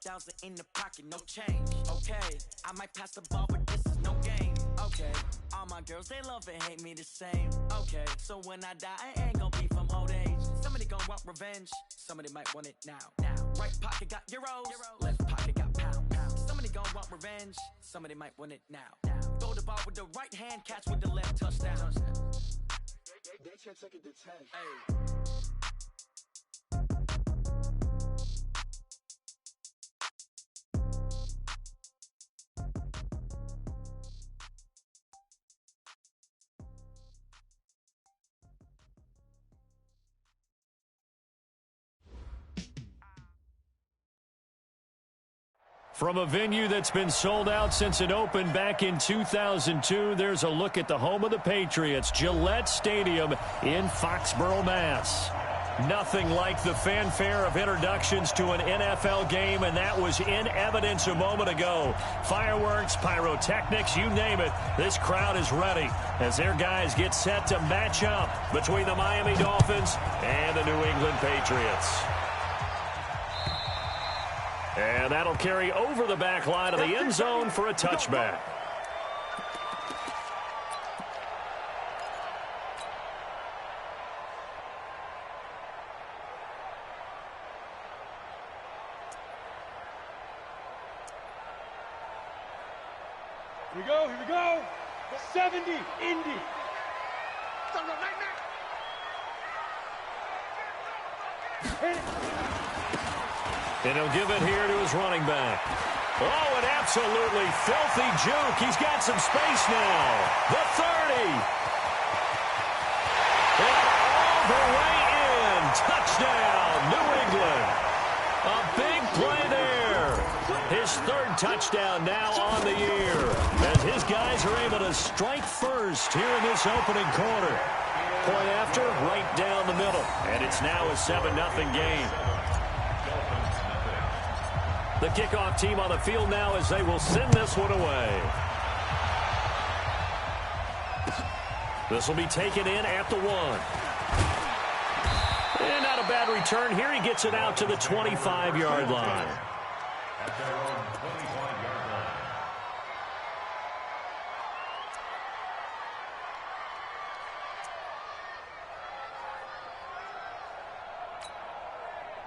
5,000 in the pocket, no change. Okay, I might pass the ball, but this is no game. Okay, all my girls, they love and hate me the same. Okay, so when I die, I ain't gonna be from old age. Somebody gonna want revenge, somebody might want it now. Right pocket got euros, left pocket got pound. Somebody gonna want revenge, somebody might want it now. Throw the ball with the right hand, catch with the left, touchdown. They can't take it to 10. Hey. From a venue that's been sold out since it opened back in 2002, there's a look at the home of the Patriots, Gillette Stadium in Foxborough, Mass. Nothing like the fanfare of introductions to an NFL game, and that was in evidence a moment ago. Fireworks, pyrotechnics, you name it. This crowd is ready as their guys get set to match up between the Miami Dolphins and the New England Patriots. And that'll carry over the back line of the end zone for a touchback. Here we go. 70, Indy. And he'll give it here to his running back. Oh, an absolutely filthy juke. He's got some space now. The 30. And all the way in. Touchdown, New England. A big play there. His third touchdown now on the year, as his guys are able to strike first here in this opening quarter. Point after, right down the middle. And it's now a 7-0 game. The kickoff team on the field now as they will send this one away. This will be taken in at the 1. And not a bad return here. He gets it out to the 25-yard line. At their own 25-yard line.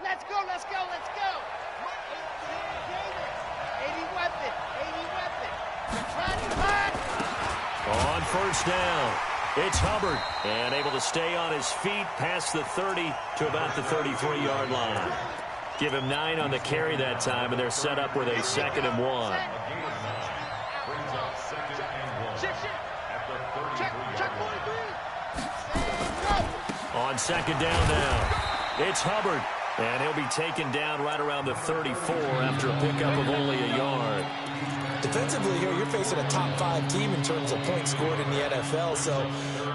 Let's go. 80 weapon. On first down, it's Hubbard, and able to stay on his feet past the 30 to about the 33-yard line. Give him 9 on the carry that time, and they're set up with a 2nd and 1. Brings up 2nd and 1 at the 33-yard line. On 2nd down now, it's Hubbard, and he'll be taken down right around the 34 after a pickup of only a yard. Defensively here, you're facing a top 5 team in terms of points scored in the NFL, so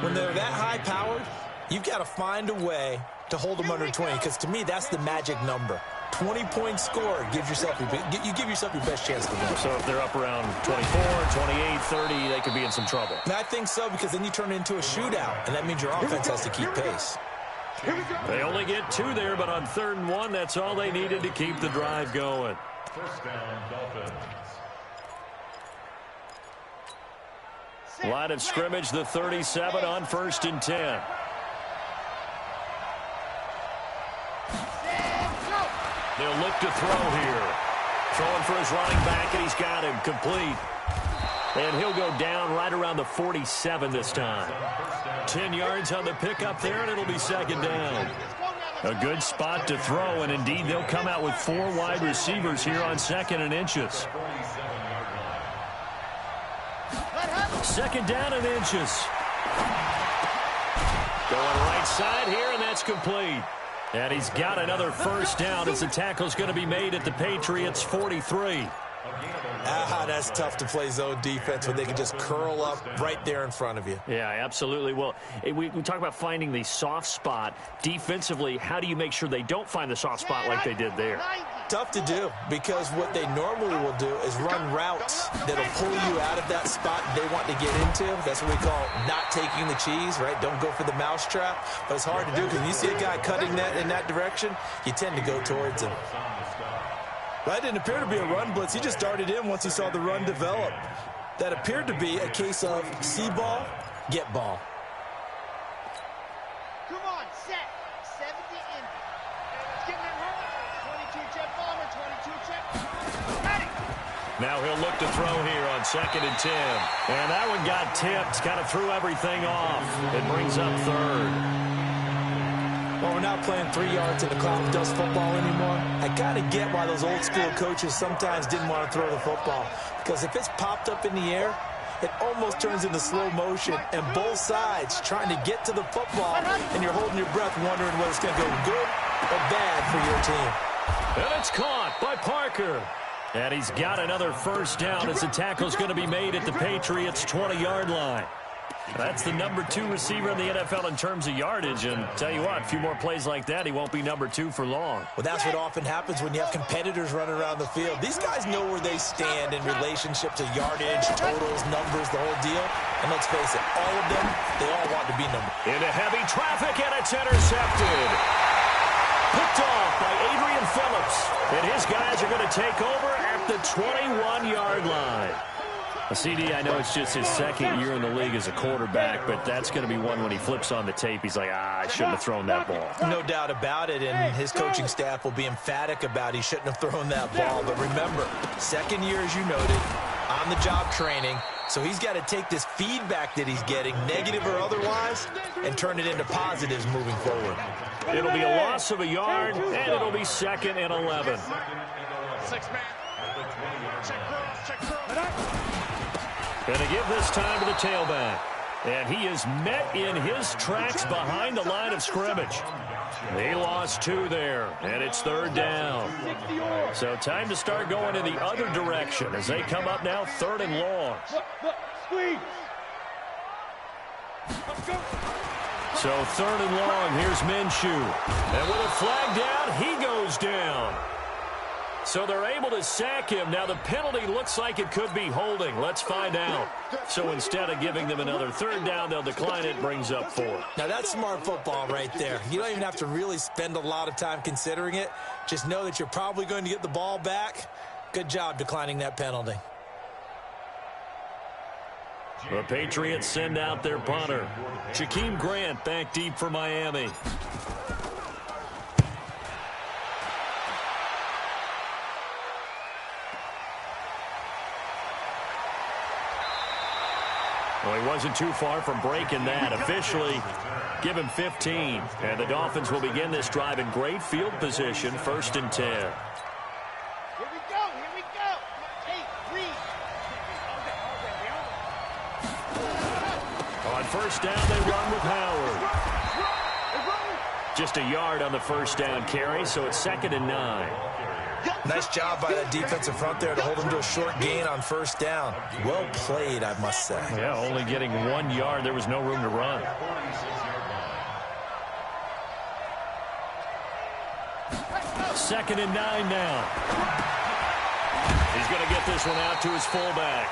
when they're that high-powered, you've got to find a way to hold them under 20, because to me, that's the magic number. 20 points scored, you give yourself your best chance to win. So if they're up around 24, 28, 30, they could be in some trouble. And I think so, because then you turn it into a shootout, and that means your offense has to keep pace. They only get 2 there, but on 3rd and 1, that's all they needed to keep the drive going. First down, Dolphins. Line of scrimmage, the 37 on 1st and 10. They'll look to throw here. Throwing for his running back, and he's got him complete. And he'll go down right around the 47 this time. 10 yards on the pickup there, and it'll be 2nd down. A good spot to throw, and indeed they'll come out with 4 wide receivers here on 2nd and inches. 2nd down and inches. Going right side here, and that's complete. And he's got another first down as the tackle's going to be made at the Patriots' 43. That's tough to play zone defense when they can just curl up right there in front of you. Yeah, absolutely. Well, we talk about finding the soft spot. Defensively, how do you make sure they don't find the soft spot like they did there? Tough to do, because what they normally will do is run routes that'll pull you out of that spot they want to get into. That's what we call not taking the cheese, right? Don't go for the mousetrap. But it's hard to do because when you see a guy cutting that in that direction, you tend to go towards him. That didn't appear to be a run blitz. He just darted in once he saw the run develop. That appeared to be a case of see ball, get ball. Come on, set. 70 in. Let's get that home. 22 check bomber, 22 check. Ready. Now he'll look to throw here on 2nd and 10. And that one got tipped, kind of threw everything off. It brings up 3rd. Well, we're not playing 3 yards in the cloud of dust football anymore. I kind of get why those old school coaches sometimes didn't want to throw the football. Because if it's popped up in the air, it almost turns into slow motion. And both sides trying to get to the football, and you're holding your breath wondering whether it's going to go good or bad for your team. And it's caught by Parker. And he's got another first down as the tackle's going to be made at the Patriots' 20-yard line. That's the number 2 receiver in the NFL in terms of yardage. And tell you what, a few more plays like that, he won't be number 2 for long. Well, that's what often happens when you have competitors running around the field. These guys know where they stand in relationship to yardage, totals, numbers, the whole deal. And let's face it, all of them, they all want to be number. Into heavy traffic, and it's intercepted. Picked off by Adrian Phillips. And his guys are going to take over at the 21-yard line. CD, I know it's just his 2nd year in the league as a quarterback, but that's going to be one when he flips on the tape. He's like, I shouldn't have thrown that ball. No doubt about it, and his coaching staff will be emphatic about he shouldn't have thrown that ball. But remember, 2nd year, as you noted, on-the-job training, so he's got to take this feedback that he's getting, negative or otherwise, and turn it into positives moving forward. It'll be a loss of a yard, and it'll be 2nd and 11. 6-man. Check cross, check cross. Going to give this time to the tailback. And he is met in his tracks behind the line of scrimmage. They lost 2 there, and it's 3rd down. So time to start going in the other direction as they come up now 3rd and long. Squeeze. So 3rd and long, here's Minshew. And with a flag down, he goes down. So they're able to sack him. Now the penalty looks like it could be holding. Let's find out. So instead of giving them another 3rd down, they'll decline it. Brings up 4. Now that's smart football right there. You don't even have to really spend a lot of time considering it. Just know that you're probably going to get the ball back. Good job declining that penalty. The Patriots send out their punter. Jakeem Grant back deep for Miami. Well, he wasn't too far from breaking that. Officially, give him 15. And the Dolphins will begin this drive in great field position, 1st and 10. Here we go, here we go. Hey, read. On 1st down, they run with Howard. Just a yard on the 1st down carry, so it's 2nd and 9. Nice job by that defensive front there to hold him to a short gain on 1st down. Well played, I must say. Yeah, only getting 1 yard. There was no room to run. Second and 9 now. He's going to get this one out to his fullback.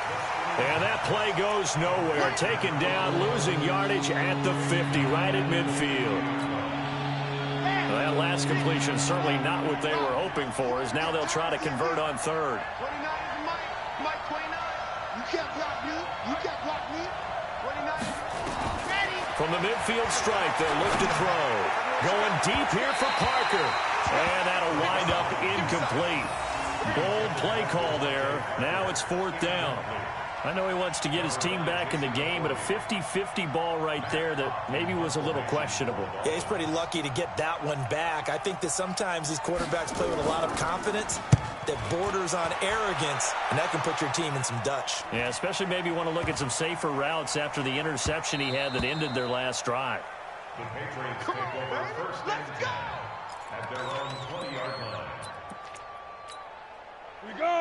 And that play goes nowhere. Taken down, losing yardage at the 50, right at midfield. Well, that last completion certainly not what they were hoping for, as now they'll try to convert on 3rd. 29 is Mike 29. You can't block me. You can't block me. 29. Ready. From the midfield strike, they'll look to throw. Going deep here for Parker. And that'll wind up incomplete. Bold play call there. Now it's 4th down. I know he wants to get his team back in the game, but a 50-50 ball right there that maybe was a little questionable. Yeah, he's pretty lucky to get that one back. I think that sometimes these quarterbacks play with a lot of confidence that borders on arrogance, and that can put your team in some Dutch. Yeah, especially maybe want to look at some safer routes after the interception he had that ended their last drive. The Patriots take over 1st and 10 at their own 20-yard line.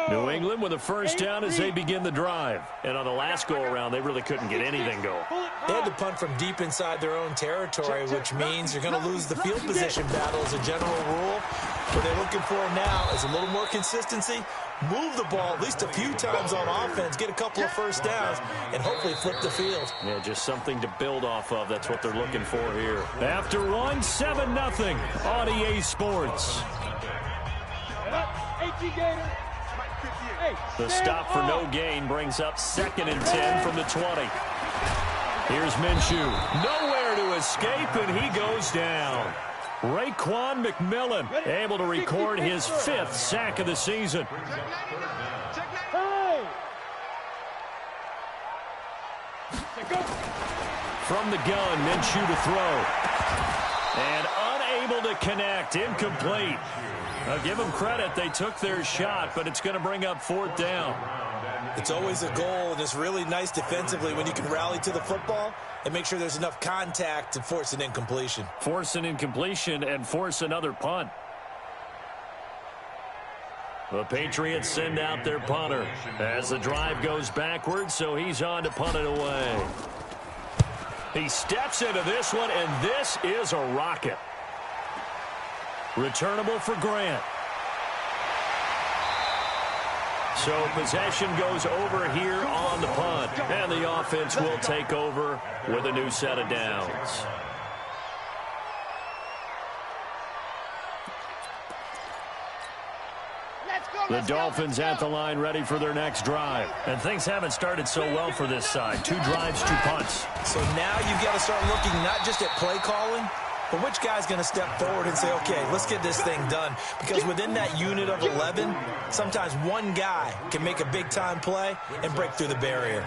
New England with a 1st down as they begin the drive. And on the last go-around, they really couldn't get anything going. They had to punt from deep inside their own territory, which means you're going to lose the field position battle as a general rule. What they're looking for now is a little more consistency, move the ball at least a few times on offense, get a couple of 1st downs, and hopefully flip the field. Yeah, just something to build off of. That's what they're looking for here. After 1, 7-0 on EA Sports. Gator. Hey, The stop for no gain brings up 2nd and 10 from the 20. Here's Minshew. Nowhere to escape, and he goes down. Raekwon McMillan able to record his 5th sack of the season. Hey. From the gun, Minshew to throw. And unable to connect. Incomplete. I'll give them credit. They took their shot, but it's going to bring up 4th down. It's always a goal, and it's really nice defensively when you can rally to the football and make sure there's enough contact to force an incompletion. Force an incompletion and force another punt. The Patriots send out their punter as the drive goes backwards, so he's on to punt it away. He steps into this one, and this is a rocket. Returnable for Grant. So possession goes over here on the punt, and the offense will take over with a new set of downs. The Dolphins at the line ready for their next drive. And things haven't started so well for this side. 2 drives, 2 punts. So now you've got to start looking not just at play calling, but which guy's going to step forward and say, okay, let's get this thing done. Because within that unit of 11, sometimes one guy can make a big-time play and break through the barrier.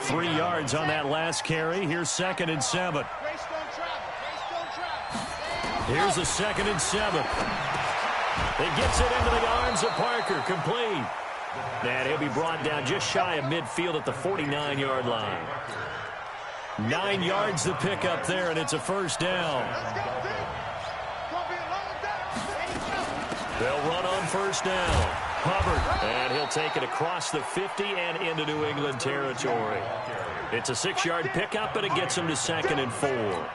3 yards on that last carry. Here's 2nd and 7. Here's a 2nd and 7. He gets it into the arms of Parker. Complete. And he'll be brought down just shy of midfield at the 49-yard line. 9 yards to pick up there, and it's a 1st down. They'll run on 1st down. Hubbard, and he'll take it across the 50 and into New England territory. It's a 6-yard pickup, and it gets him to 2nd and 4.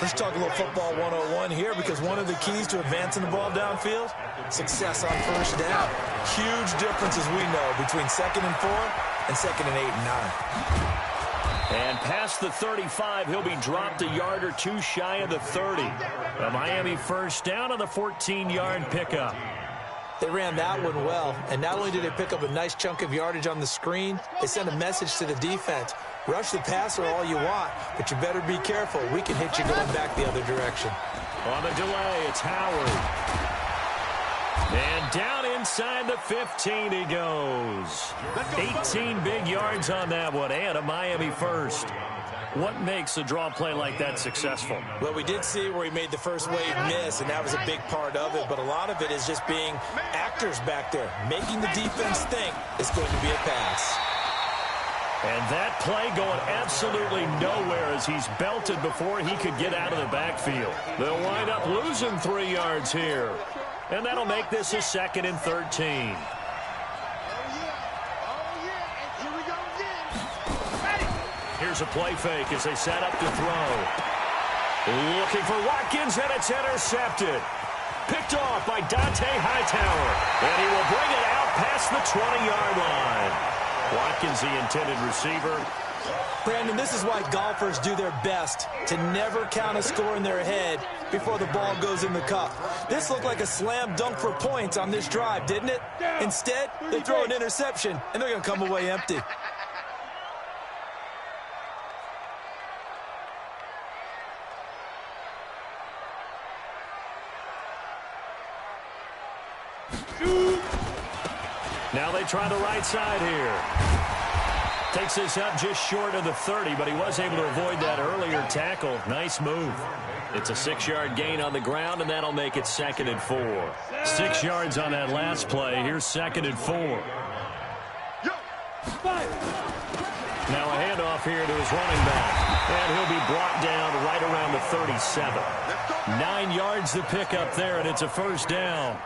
Let's talk a little football 101 here, because one of the keys to advancing the ball downfield, success on 1st down. Huge difference, as we know, between 2nd and 4 and 2nd and 8 and 9. And past the 35, he'll be dropped a yard or 2 shy of the 30. A Miami 1st down on the 14-yard pickup. They ran that one well, and not only did they pick up a nice chunk of yardage on the screen, they sent a message to the defense. Rush the passer all you want, but you better be careful. We can hit you going back the other direction. On the delay, it's Howard. And down inside the 15 he goes. 18 big yards on that one, and a Miami 1st. What makes a draw play like that successful? Well, we did see where he made the first wave miss, and that was a big part of it. But a lot of it is just being actors back there, making the defense think it's going to be a pass. And that play going absolutely nowhere as he's belted before he could get out of the backfield. They'll wind up losing 3 yards here. And that'll make this a 2nd and 13. Here's a play fake as they set up to throw. Looking for Watkins, and it's intercepted. Picked off by Dante Hightower. And he will bring it out past the 20-yard line. Watkins, the intended receiver. Brandon, this is why golfers do their best to never count a score in their head before the ball goes in the cup. This looked like a slam dunk for points on this drive, didn't it? Instead, they throw an interception, and they're going to come away empty. Now they try the right side here. Takes this up just short of the 30, but he was able to avoid that earlier tackle. Nice move. It's a 6-yard gain on the ground, and that'll make it 2nd and 4. 6 yards on that last play. Here's 2nd and 4. Now a handoff here to his running back. And he'll be brought down right around the 37. 9 yards to pick up there, and it's a 1st down.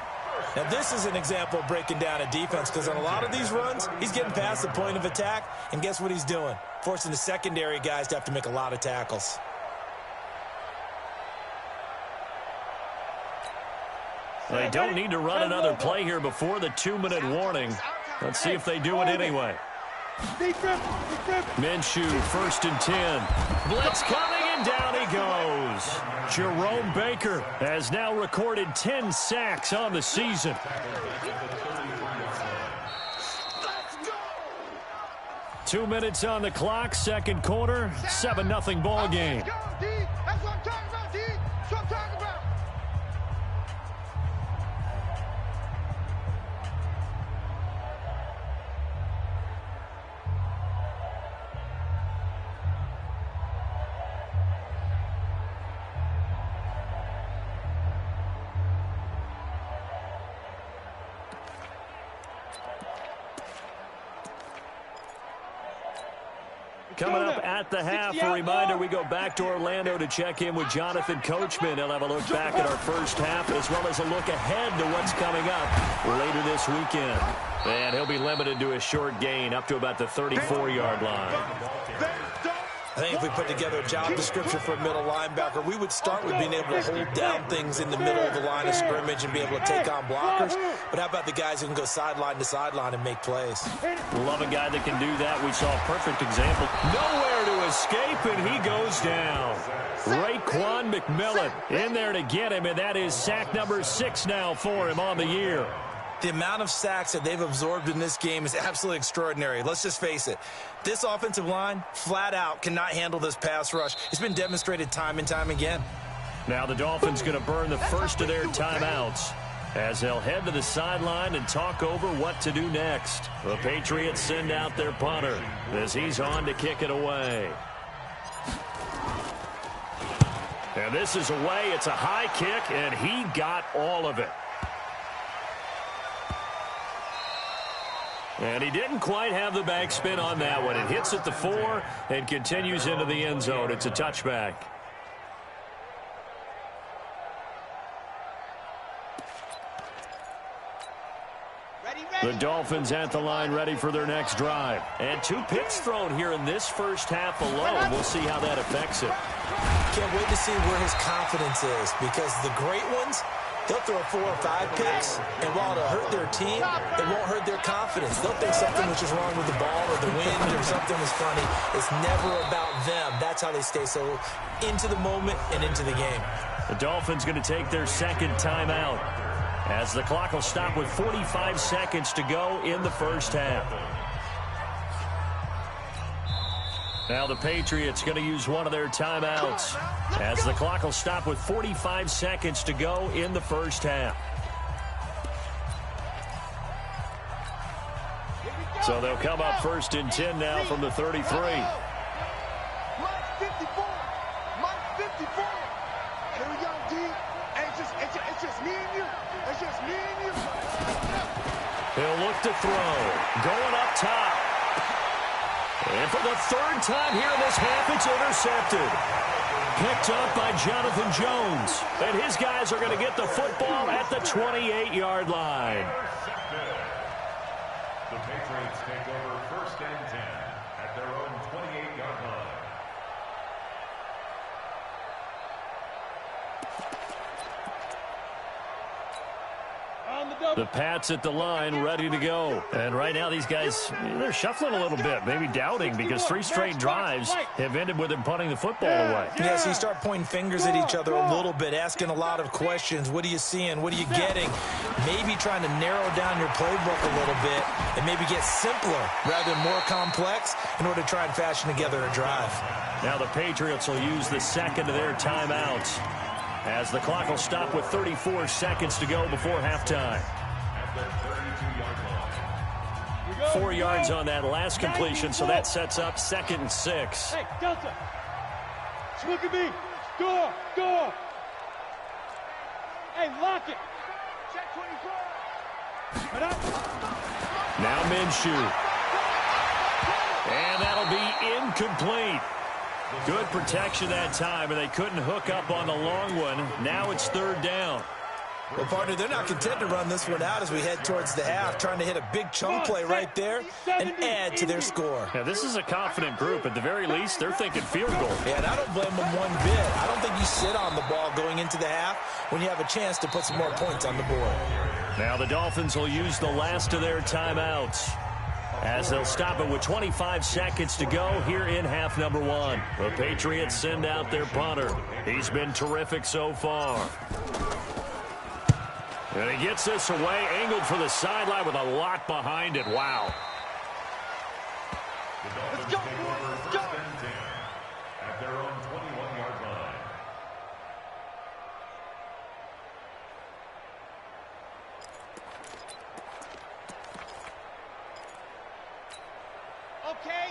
Now, this is an example of breaking down a defense, because on a lot of these runs, he's getting past the point of attack, and guess what he's doing? Forcing the secondary guys to have to make a lot of tackles. They don't need to run another play here before the 2-minute warning. Let's see if they do it anyway. Minshew, 1st and 10. Blitz coming, and And down he goes. Jerome Baker has now recorded 10 sacks on the season. Let's go! 2 minutes on the clock, second quarter, 7-0 ball game. Let's go, D. That's what I'm talking about, D. That's what I'm talking about. Coming up at the half, a reminder, we go back to Orlando to check in with Jonathan Coachman. He'll have a look back at our first half as well as a look ahead to what's coming up later this weekend. And he'll be limited to a short gain up to about the 34-yard line. I think if we put together a job description for a middle linebacker, we would start with being able to hold down things in the middle of the line of scrimmage and be able to take on blockers. But how about the guys who can go sideline to sideline and make plays? Love a guy that can do that. We saw a perfect example. Nowhere to escape, and he goes down. Raekwon McMillan in there to get him, and that is sack number 6 now for him on the year. The amount of sacks that they've absorbed in this game is absolutely extraordinary. Let's just face it. This offensive line, flat out, cannot handle this pass rush. It's been demonstrated time and time again. Now the Dolphins going to burn the first of their timeouts as they'll head to the sideline and talk over what to do next. The Patriots send out their punter as he's on to kick it away. And this is away. It's a high kick, and he got all of it. And he didn't quite have the backspin on that one. It hits at the 4 and continues into the end zone. It's a touchback. The Dolphins at the line ready for their next drive. And 2 picks thrown here in this first half alone. We'll see how that affects it. Can't wait to see where his confidence is, because the great ones, they'll throw 4 or 5 picks, and while it'll hurt their team, it won't hurt their confidence. They'll think something was just wrong with the ball or the wind or something was funny. It's never about them. That's how they stay so into the moment and into the game. The Dolphins going to take their second timeout as the clock will stop with 45 seconds to go in the first half. Now the Patriots going to use one of their timeouts as the clock will stop with 45 seconds to go in the first half. So they'll come up first and 10 now from the 33. Mike 54. Mike 54. Here we go, D. Hey, it's just me and you. It's just me and you. He'll look to throw. Going up top. And for the 3rd time here in this half, it's intercepted. Picked up by Jonathan Jones. And his guys are going to get the football at the 28-yard line. The Patriots take over first and 10 at their own 28-yard line. The Pats at the line, ready to go. And right now, these guys, they're shuffling a little bit, maybe doubting, because 3 straight drives have ended with them punting the football away. Yeah, so you start pointing fingers at each other a little bit, asking a lot of questions. What are you seeing? What are you getting? Maybe trying to narrow down your playbook a little bit and maybe get simpler rather than more complex in order to try and fashion together a drive. Now the Patriots will use the second of their timeouts as the clock will stop with 34 seconds to go before halftime. 4 yards on that last completion, so that sets up 2nd and 6. Hey, Delta. Look at me. Door. Hey, lock it. Check 24. Now Minshew. And that'll be incomplete. Good protection that time, and they couldn't hook up on the long one. Now it's 3rd down. Well, partner, they're not content to run this one out as we head towards the half, trying to hit a big chunk play right there and add to their score. Yeah, this is a confident group. At the very least, they're thinking field goal. Yeah, and I don't blame them one bit. I don't think you sit on the ball going into the half when you have a chance to put some more points on the board. Now the Dolphins will use the last of their timeouts as they'll stop it with 25 seconds to go here in half number one. The Patriots send out their punter. He's been terrific so far. And he gets this away, angled for the sideline with a lot behind it. Wow. Let's go, boys. Let's go. At their own 21-yard line.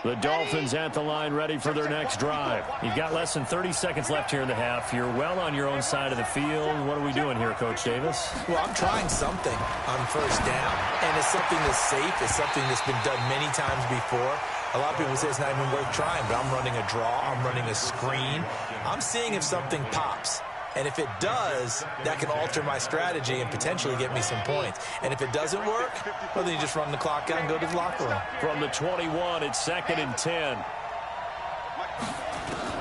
The Dolphins at the line, ready for their next drive. You've got less than 30 seconds left here in the half. You're well on your own side of the field. What are we doing here, Coach Davis? Well, I'm trying something on first down, and it's something that's safe. It's something that's been done many times before. A lot of people say it's not even worth trying, but I'm running a draw. I'm running a screen. I'm seeing if something pops. And if it does, that can alter my strategy and potentially get me some points. And if it doesn't work, well, then you just run the clock out and go to the locker room. From the 21, it's 2nd and 10.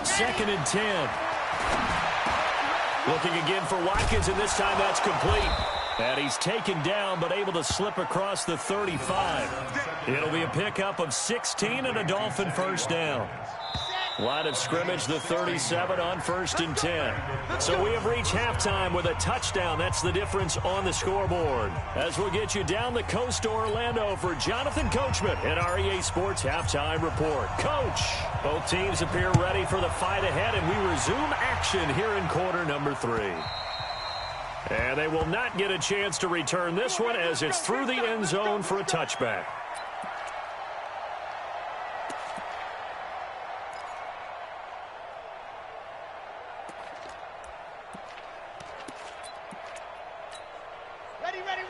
2nd and 10. Looking again for Watkins, and this time that's complete. And he's taken down, but able to slip across the 35. It'll be a pickup of 16 and a Dolphin first down. Line of scrimmage, the 37 on 1st and 10. So we have reached halftime with a touchdown. That's the difference on the scoreboard. As we'll get you down the coast to Orlando for Jonathan Coachman at our EA Sports Halftime Report. Coach, both teams appear ready for the fight ahead, and we resume action here in quarter number 3. And they will not get a chance to return this one as it's through the end zone for a touchback.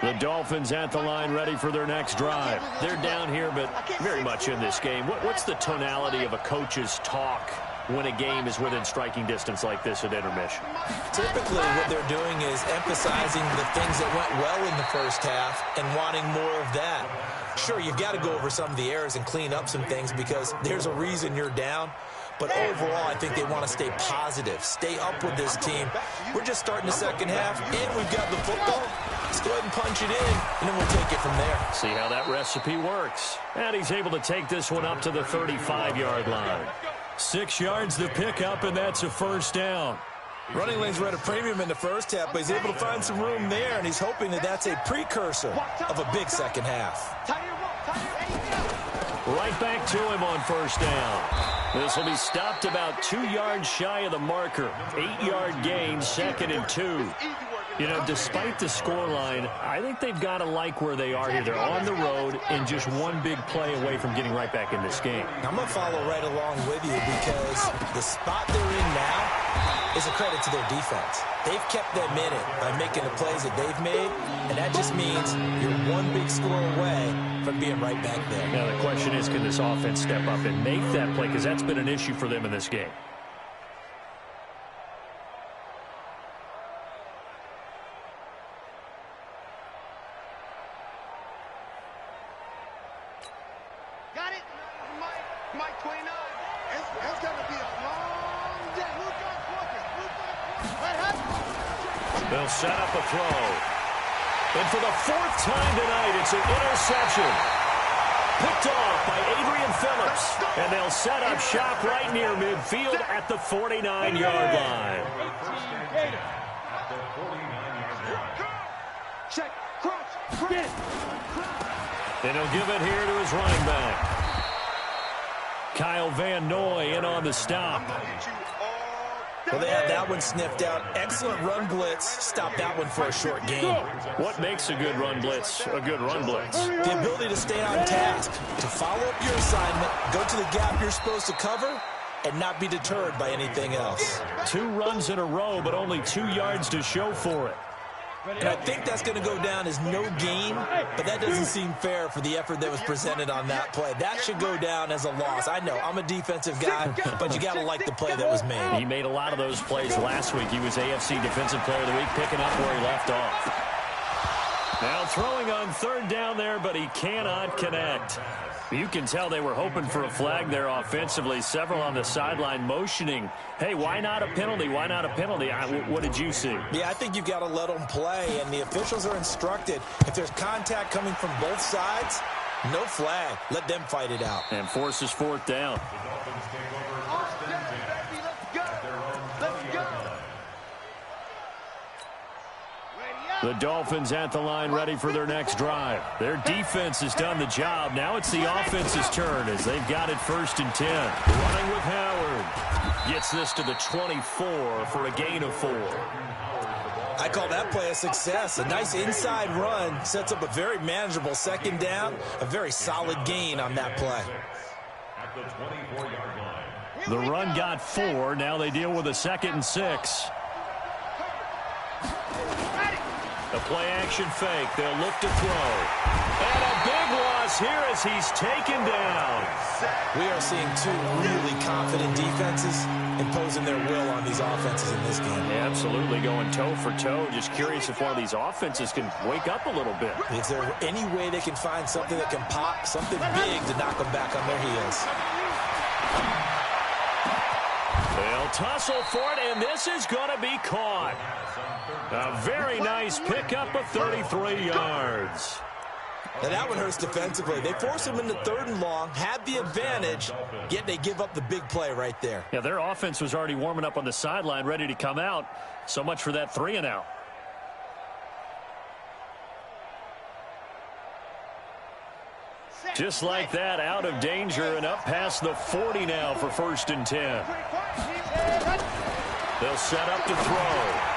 The Dolphins at the line, ready for their next drive. They're down here, but very much in this game. What's the tonality of a coach's talk when a game is within striking distance like this at intermission? Typically, what they're doing is emphasizing the things that went well in the first half and wanting more of that. Sure, you've got to go over some of the errors and clean up some things because there's a reason you're down. But overall, I think they want to stay positive, stay up with this team. We're just starting the second half, and we've got the football. Let's go ahead and punch it in, and then we'll take it from there. See how that recipe works. And he's able to take this one up to the 35-yard line. 6 yards the pickup, and that's a first down. Running lanes were at a premium in the first half, but he's able to find some room there, and he's hoping that that's a precursor of a big second half. Right back to him on first down. This will be stopped about 2 yards shy of the marker. 8-yard gain, 2nd and 2. You know, despite the scoreline, I think they've got to like where they are here. They're on the road and just one big play away from getting right back in this game. I'm going to follow right along with you because the spot they're in now is a credit to their defense. They've kept them in it by making the plays that they've made, and that just means you're one big score away from being right back there. Now, the question is, can this offense step up and make that play? Because that's been an issue for them in this game. Got it? Mike 29. It's going to be a long day. They'll set up a throw. And for the 4th time tonight, it's an interception. Picked off by Adrian Phillips. And they'll set up shop right near midfield at the 49-yard line. Check, crouch, get. And he'll give it here to his running back. Kyle Van Noy in on the stop. Well, they had that one sniffed out. Excellent run blitz. Stop that one for a short gain. What makes a good run blitz a good run blitz? The ability to stay on task, to follow up your assignment, go to the gap you're supposed to cover, and not be deterred by anything else. 2 runs in a row, but only 2 yards to show for it. And I think that's going to go down as no gain, but that doesn't seem fair for the effort that was presented on that play. That should go down as a loss. I know, I'm a defensive guy, but you got to like the play that was made. He made a lot of those plays last week. He was AFC Defensive Player of the Week, picking up where he left off. Now throwing on 3rd down there, but he cannot connect. You can tell they were hoping for a flag there offensively. Several on the sideline motioning, hey, why not a penalty? Why not a penalty? What did you see? Yeah, I think you've got to let them play, and the officials are instructed if there's contact coming from both sides, No flag. Let them fight it out. And forces fourth down. The Dolphins at the line, ready for their next drive. Their defense has done the job. Now it's the offense's turn as they've got it 1st and 10. Running with Howard. Gets this to the 24 for a gain of 4. I call that play a success. A nice inside run sets up a very manageable 2nd down. A very solid gain on that play. At the 24-yard line. The run got 4. Now they deal with a 2nd and 6. A play-action fake. They'll look to throw. And a big loss here as he's taken down. We are seeing two really confident defenses imposing their will on these offenses in this game. Yeah, absolutely, going toe for toe. Just curious if one of these offenses can wake up a little bit. Is there any way they can find something that can pop, something big to knock them back on their heels? They'll tussle for it, and this is going to be caught. A very nice pickup of 33 yards. Now that one hurts defensively. They force them into 3rd and long, have the advantage, yet they give up the big play right there. Yeah, their offense was already warming up on the sideline, ready to come out. So much for that 3 and out. Just like that, out of danger and up past the 40 now for 1st and 10. They'll set up to throw.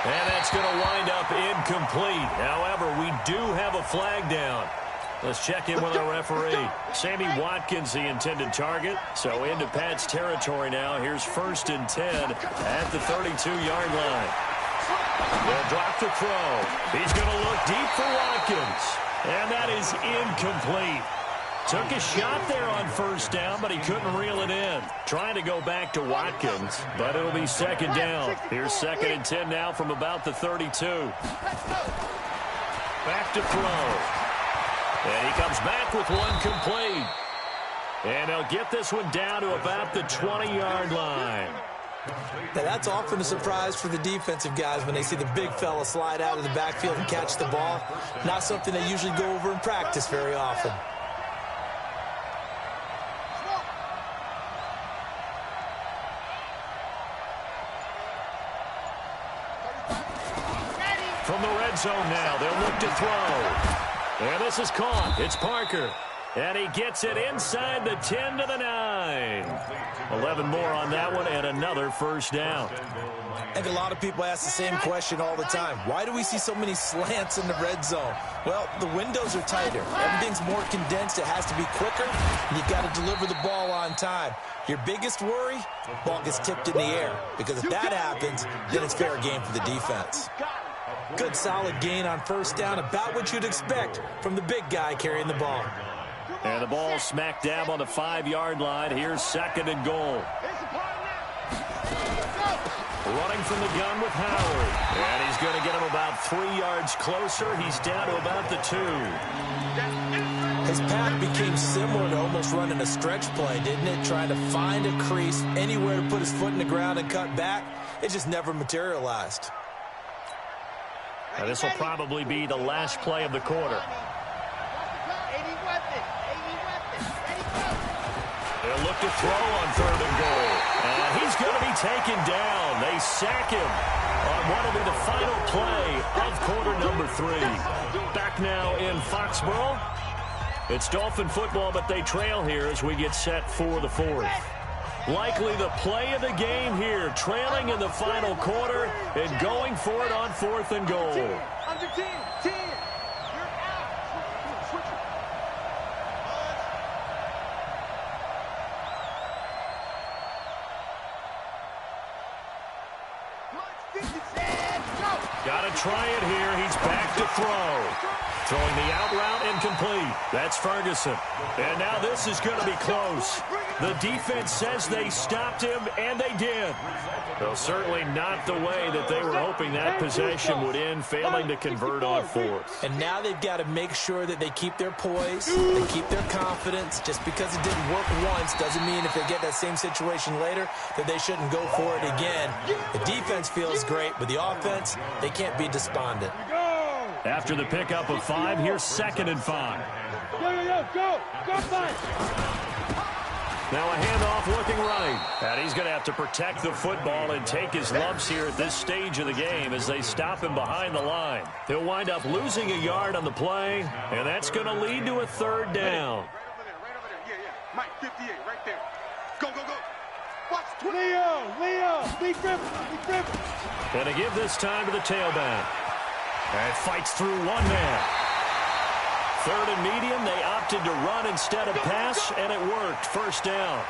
And that's going to wind up incomplete. However, we do have a flag down. Let's check in with our referee. Sammy Watkins, the intended target. So into Pat's territory now. Here's 1st and 10 at the 32-yard line. They'll drop the throw. He's going to look deep for Watkins. And that is incomplete. Took a shot there on 1st down, but he couldn't reel it in. Trying to go back to Watkins, but it'll be 2nd down. Here's 2nd and 10 now from about the 32. Back to throw. And he comes back with one complete. And they'll get this one down to about the 20-yard line. Now that's often a surprise for the defensive guys when they see the big fella slide out of the backfield and catch the ball. Not something they usually go over in practice very often. From the red zone now, they'll look to throw. And this is caught. It's Parker. And he gets it inside the 10 to the 9. 11 more on that one and another 1st down. I think a lot of people ask the same question all the time. Why do we see so many slants in the red zone? Well, the windows are tighter. Everything's more condensed. It has to be quicker. And you've got to deliver the ball on time. Your biggest worry, ball gets tipped in the air. Because if that happens, then it's fair game for the defense. Good solid gain on 1st down, about what you'd expect from the big guy carrying the ball. And the ball smack dab on the 5-yard line. Here's 2nd and goal. Running from the gun with Howard. And he's going to get him about 3 yards closer. He's down to about the 2. His path became similar to almost running a stretch play, didn't it? Trying to find a crease, anywhere to put his foot in the ground and cut back. It just never materialized. Now this will probably be the last play of the quarter. They'll look to throw on 3rd and goal. And he's going to be taken down. They sack him on what will be the final play of quarter number 3. Back now in Foxborough. It's Dolphin football, but they trail here as we get set for the 4th. Likely the play of the game here, trailing in the final quarter and going for it on 4th and goal. Under 10, 10. You're out. Switch it. Got to try it here. He's back to throw. Throwing the out route incomplete. That's Ferguson. And now this is going to be close. The defense says they stopped him, and they did. Well, certainly not the way that they were hoping that possession would end, failing to convert on 4th. And now they've got to make sure that they keep their poise, they keep their confidence. Just because it didn't work once doesn't mean if they get that same situation later that they shouldn't go for it again. The defense feels great, but the offense, they can't be despondent. After the pickup of 5, here's 2nd and 5. Go, 5. Now a handoff looking right. And he's going to have to protect the football and take his lumps here at this stage of the game as they stop him behind the line. He'll wind up losing a yard on the play, and that's going to lead to a 3rd down. Right over there. Yeah. Mike, 58, right there. Go. Watch. Leo. Lee Griffin. And to give this time to the tailback. And fights through one man. 3rd and medium, they opted to run instead of pass, and it worked. 1st down.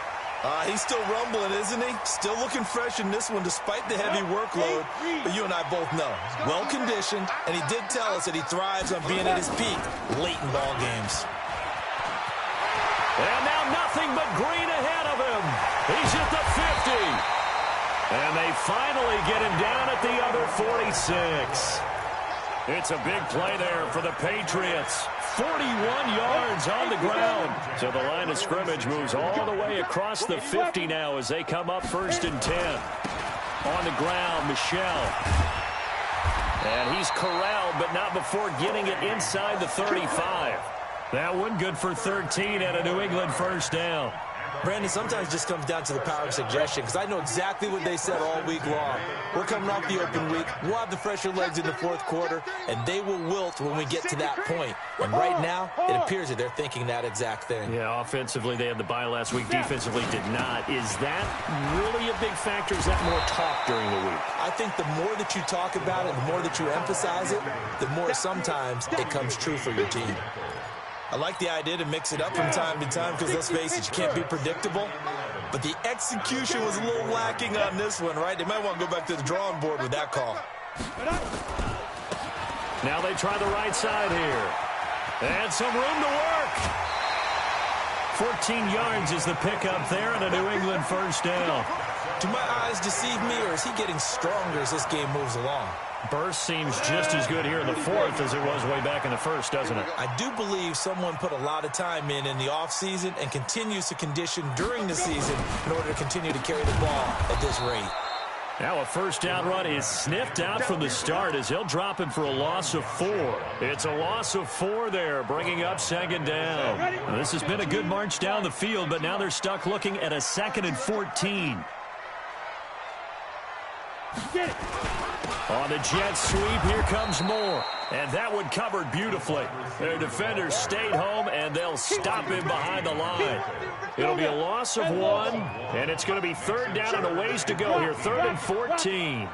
He's still rumbling, isn't he? Still looking fresh in this one despite the heavy workload. But you and I both know, well-conditioned, and he did tell us that he thrives on being at his peak late in ball games. And now nothing but green ahead of him. He's at the 50. And they finally get him down at the other 46. It's a big play there for the Patriots. 41 yards on the ground. So the line of scrimmage moves all the way across the 50 now as they come up 1st and 10. On the ground, Michel. And he's corralled, but not before getting it inside the 35. That one good for 13 and a New England 1st down. Brandon, sometimes it just comes down to the power of suggestion because I know exactly what they said all week long. We're coming off the open week. We'll have the fresher legs in the 4th quarter, and they will wilt when we get to that point. And right now, it appears that they're thinking that exact thing. Yeah, offensively, they had the bye last week. Defensively, did not. Is that really a big factor? Is that more talk during the week? I think the more that you talk about it, the more that you emphasize it, the more sometimes it comes true for your team. I like the idea to mix it up from time to time because, let's face it, you can't be predictable. But the execution was a little lacking on this one, right? They might want to go back to the drawing board with that call. Now they try the right side here. And some room to work. 14 yards is the pickup there and a New England 1st down. Do my eyes deceive me, or is he getting stronger as this game moves along? Burst seems just as good here in the 4th as it was way back in the 1st, doesn't it? I do believe someone put a lot of time in the offseason and continues to condition during the season in order to continue to carry the ball at this rate. Now a 1st down run is sniffed out from the start as he'll drop him for a loss of 4. It's a loss of 4 there, bringing up 2nd down. Now, this has been a good march down the field, but now they're stuck looking at a 2nd and 14. Get it. On the jet sweep, here comes Moore. And that one covered beautifully. Their defenders stayed home, and they'll stop him behind the line. It'll be a loss of 1, and it's going to be 3rd down and a ways to go here. 3rd and 14.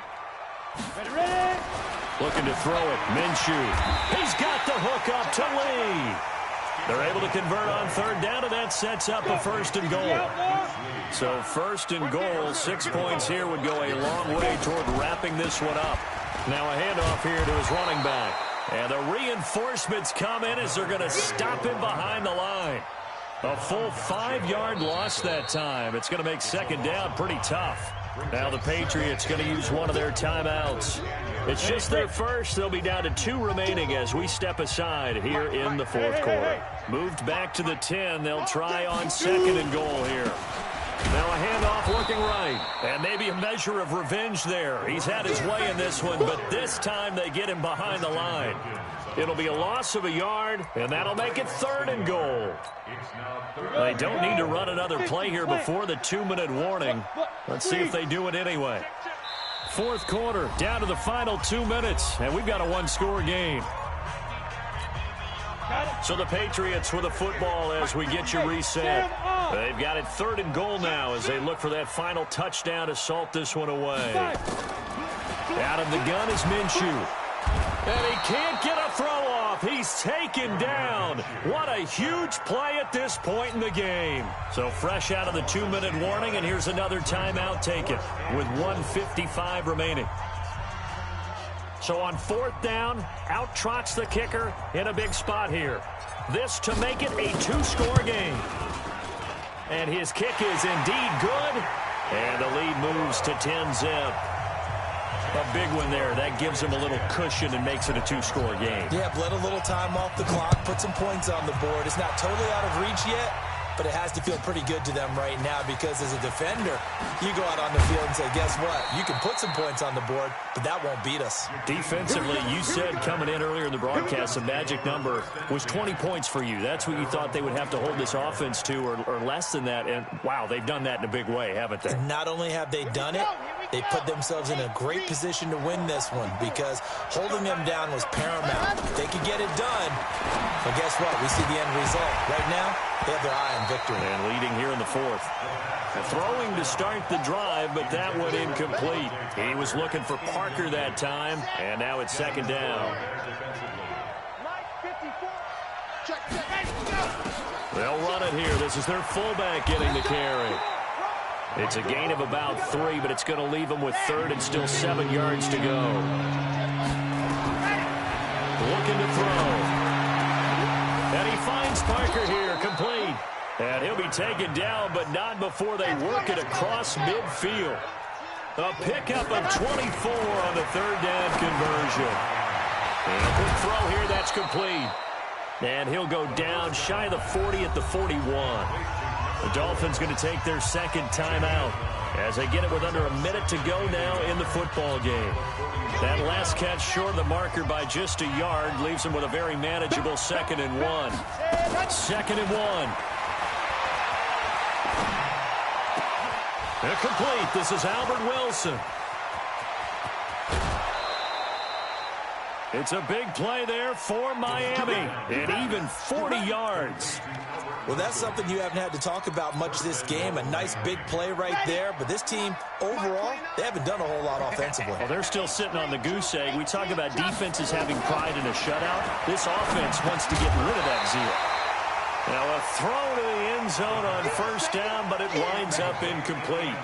Ready. Looking to throw it. Minshew. He's got the hook up to Lee. They're able to convert on 3rd down, and that sets up a 1st and goal. So 1st and goal, 6 points here would go a long way toward wrapping this one up. Now a handoff here to his running back. And the reinforcements come in as they're going to stop him behind the line. A full 5-yard loss that time. It's going to make 2nd down pretty tough. Now the Patriots going to use one of their timeouts. It's just their first. They'll be down to 2 remaining as we step aside here in the 4th quarter. Moved back to the 10. They'll try on 2nd and goal here. Now a handoff looking right. And maybe a measure of revenge there. He's had his way in this one, but this time they get him behind the line. It'll be a loss of a yard, and that'll make it 3rd and goal. They don't need to run another play here before the 2-minute warning. Let's see if they do it anyway. 4th quarter, down to the final 2 minutes, and we've got a 1-score game. So the Patriots with the football as we get you reset. They've got it 3rd and goal now as they look for that final touchdown to salt this one away. Out of the gun is Minshew. And he can't get a throw off. He's taken down. What a huge play at this point in the game. So fresh out of the 2-minute warning, and here's another timeout taken with 1:55 remaining. So on 4th down, out trots the kicker in a big spot here. This to make it a 2-score game. And his kick is indeed good. And the lead moves to 10-zip. A big one there. That gives him a little cushion and makes it a 2-score game. Yeah, bled a little time off the clock, put some points on the board. It's not totally out of reach yet, but it has to feel pretty good to them right now because as a defender, you go out on the field and say, guess what? You can put some points on the board, but that won't beat us. Defensively, you said coming in earlier in the broadcast, the magic number was 20 points for you. That's what you thought they would have to hold this offense to or less than that. And, wow, they've done that in a big way, haven't they? And not only have they done it, they put themselves in a great position to win this one because holding them down was paramount. They could get it done, but guess what? We see the end result. Right now, they have their eye on victory. And leading here in the fourth. Throwing to start the drive, but that one incomplete. He was looking for Parker that time, and now it's second down. They'll run it here. This is their fullback getting the carry. It's a gain of about 3, but it's going to leave them with third and still 7 yards to go. Looking to throw. And he finds Parker here, complete. And he'll be taken down, but not before they work it across midfield. A pickup of 24 on the third down conversion. And a quick throw here, that's complete. And he'll go down shy of the 40 at the 41. The Dolphins going to take their second timeout as they get it with under a minute to go now in the football game. That last catch short of the marker by just a yard leaves them with a very manageable 2nd and 1. 2nd and 1. They're complete. This is Albert Wilson. It's a big play there for Miami. And even 40 yards. Well, that's something you haven't had to talk about much this game. A nice big play right there. But this team, overall, they haven't done a whole lot offensively. Well, they're still sitting on the goose egg. We talk about defenses having pride in a shutout. This offense wants to get rid of that zero. Now a throw to the end zone on first down, but it winds up incomplete.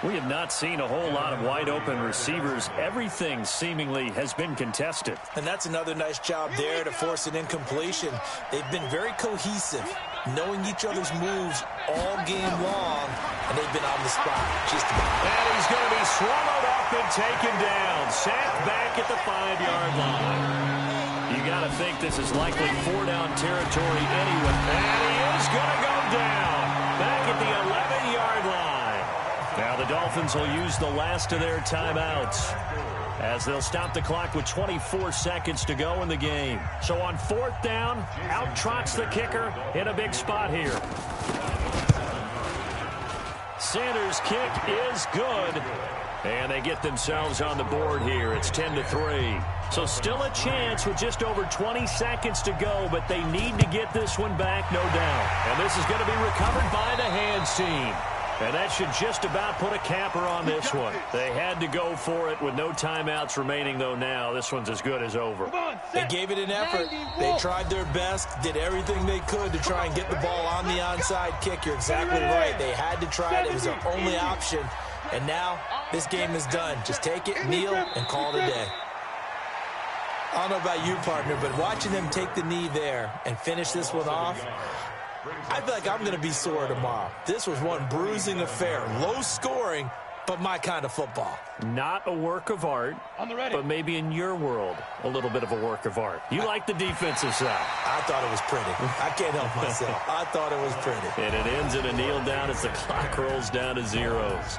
We have not seen a whole lot of wide-open receivers. Everything seemingly has been contested. And that's another nice job there to force an incompletion. They've been very cohesive, knowing each other's moves all game long, and they've been on the spot just about. And he's going to be swallowed up and taken down. Sacked back at the 5-yard line. You got to think this is likely 4-down territory anyway. And he is going to go down back at the 11-yard line. Now the Dolphins will use the last of their timeouts as they'll stop the clock with 24 seconds to go in the game. So on 4th down, out trots the kicker in a big spot here. Sanders' kick is good. And they get themselves on the board here. It's 10-3. So still a chance with just over 20 seconds to go, but they need to get this one back, no doubt. And this is going to be recovered by the hands team. And that should just about put a capper on this one. They had to go for it with no timeouts remaining, though, now. This one's as good as over. They gave it an effort. They tried their best, did everything they could to try and get the ball on the onside kick. You're exactly right. They had to try it. It was their only option. And now this game is done. Just take it, kneel, and call it a day. I don't know about you, partner, but watching them take the knee there and finish this one off, I feel like I'm going to be sore tomorrow. This was one bruising affair. Low scoring, but my kind of football. Not a work of art, but maybe in your world, a little bit of a work of art. You like the defensive side. I thought it was pretty. I can't help myself. I thought it was pretty. And it ends in a kneel down as the clock rolls down to zeros.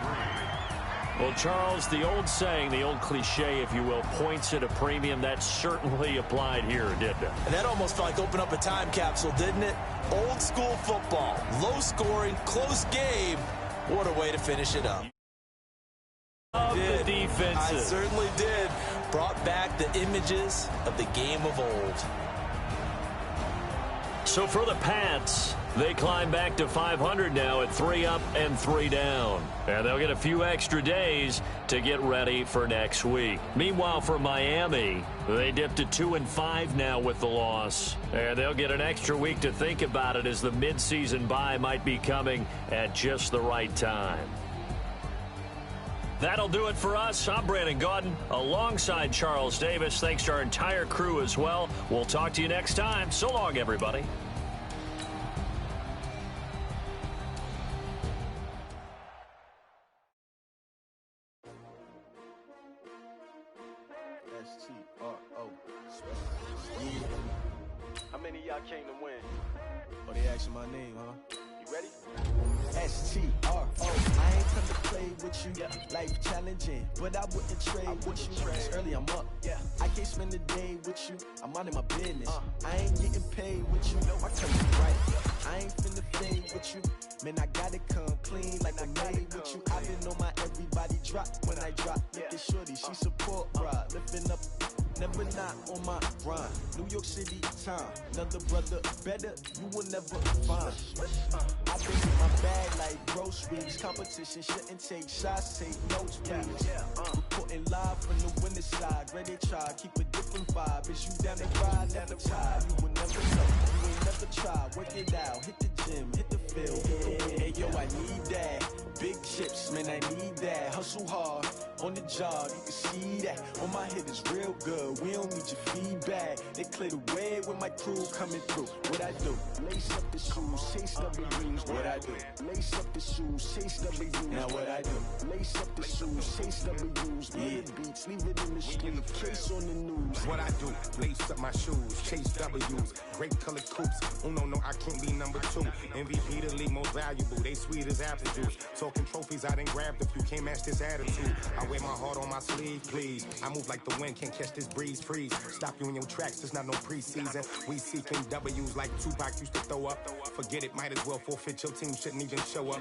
Well, Charles, the old saying, the old cliche, if you will, points at a premium, that certainly applied here, didn't it? And that almost felt like opened up a time capsule, didn't it? Old school football, low scoring, close game. What a way to finish it up. The defenses. I certainly did. Brought back the images of the game of old. So for the Pats, they climb back to 500 now at 3 up and 3 down. And they'll get a few extra days to get ready for next week. Meanwhile, for Miami, they dipped to 2-5 now with the loss. And they'll get an extra week to think about it as the midseason bye might be coming at just the right time. That'll do it for us. I'm Brandon Gaudin alongside Charles Davis. Thanks to our entire crew as well. We'll talk to you next time. So long, everybody. S-T-R-O. How many of y'all came to win? Oh, they asking my name, huh? Ready? STRO. I ain't come to play with you. Life challenging, but I wouldn't trade with you. It's early, I'm up. I can't spend the day with you. I'm minding my business. I ain't getting paid with you. I come right. I ain't finna fade with you. Man, I gotta come clean like I made with you. I been on my everybody drop when I drop. Look at shorty, she support ride. Lifting up, never not on my grind. New York City time, another brother better, you will never find. I been in my bag like groceries. Competition shouldn't take shots, take notes, please. Reporting live from the winner side. Ready to try, keep a different vibe. Is you down the ride, never try. You will never know, you ain't never try. Work it out, hit the gym, hit the field. Hey yo, I need that. Big chips, man, I need that. Hustle hard, on the job, you can see that. On my head is real good, we don't need your feedback. They clear the way with my crew coming through. What I do? Lace up the shoes, chase W's. What I do? Lace up the shoes, chase W's. Now what I do? Lace up the shoes, chase W's. Yeah, beats, leave it in the street, case on the news. What I do? Lace up my shoes, chase W's. Great colored coops. Oh no, I can't be number 2. MVP the league most valuable. They sweet as apple juice. Talking trophies, I done grabbed a few. Can't match this attitude. I wear my heart on my sleeve, please. I move like the wind, can't catch this breeze. Freeze. Stop you in your tracks. There's not no preseason. We seeking W's like Tupac used to throw up. Forget it, might as well forfeit. Your team shouldn't even show up.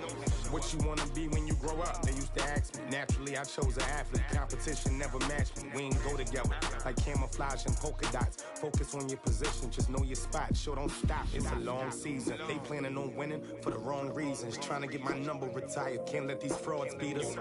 What you wanna be when you grow up? They used to ask me. Naturally, I chose an athlete. Competition never matched me. We ain't go together like camouflage and polka dots. Focus on your position, just know your spot. Sure, don't stop. It's a long season. They planning on winning for the wrong reasons. Trying to get my number retired. Can't let these frauds beat us.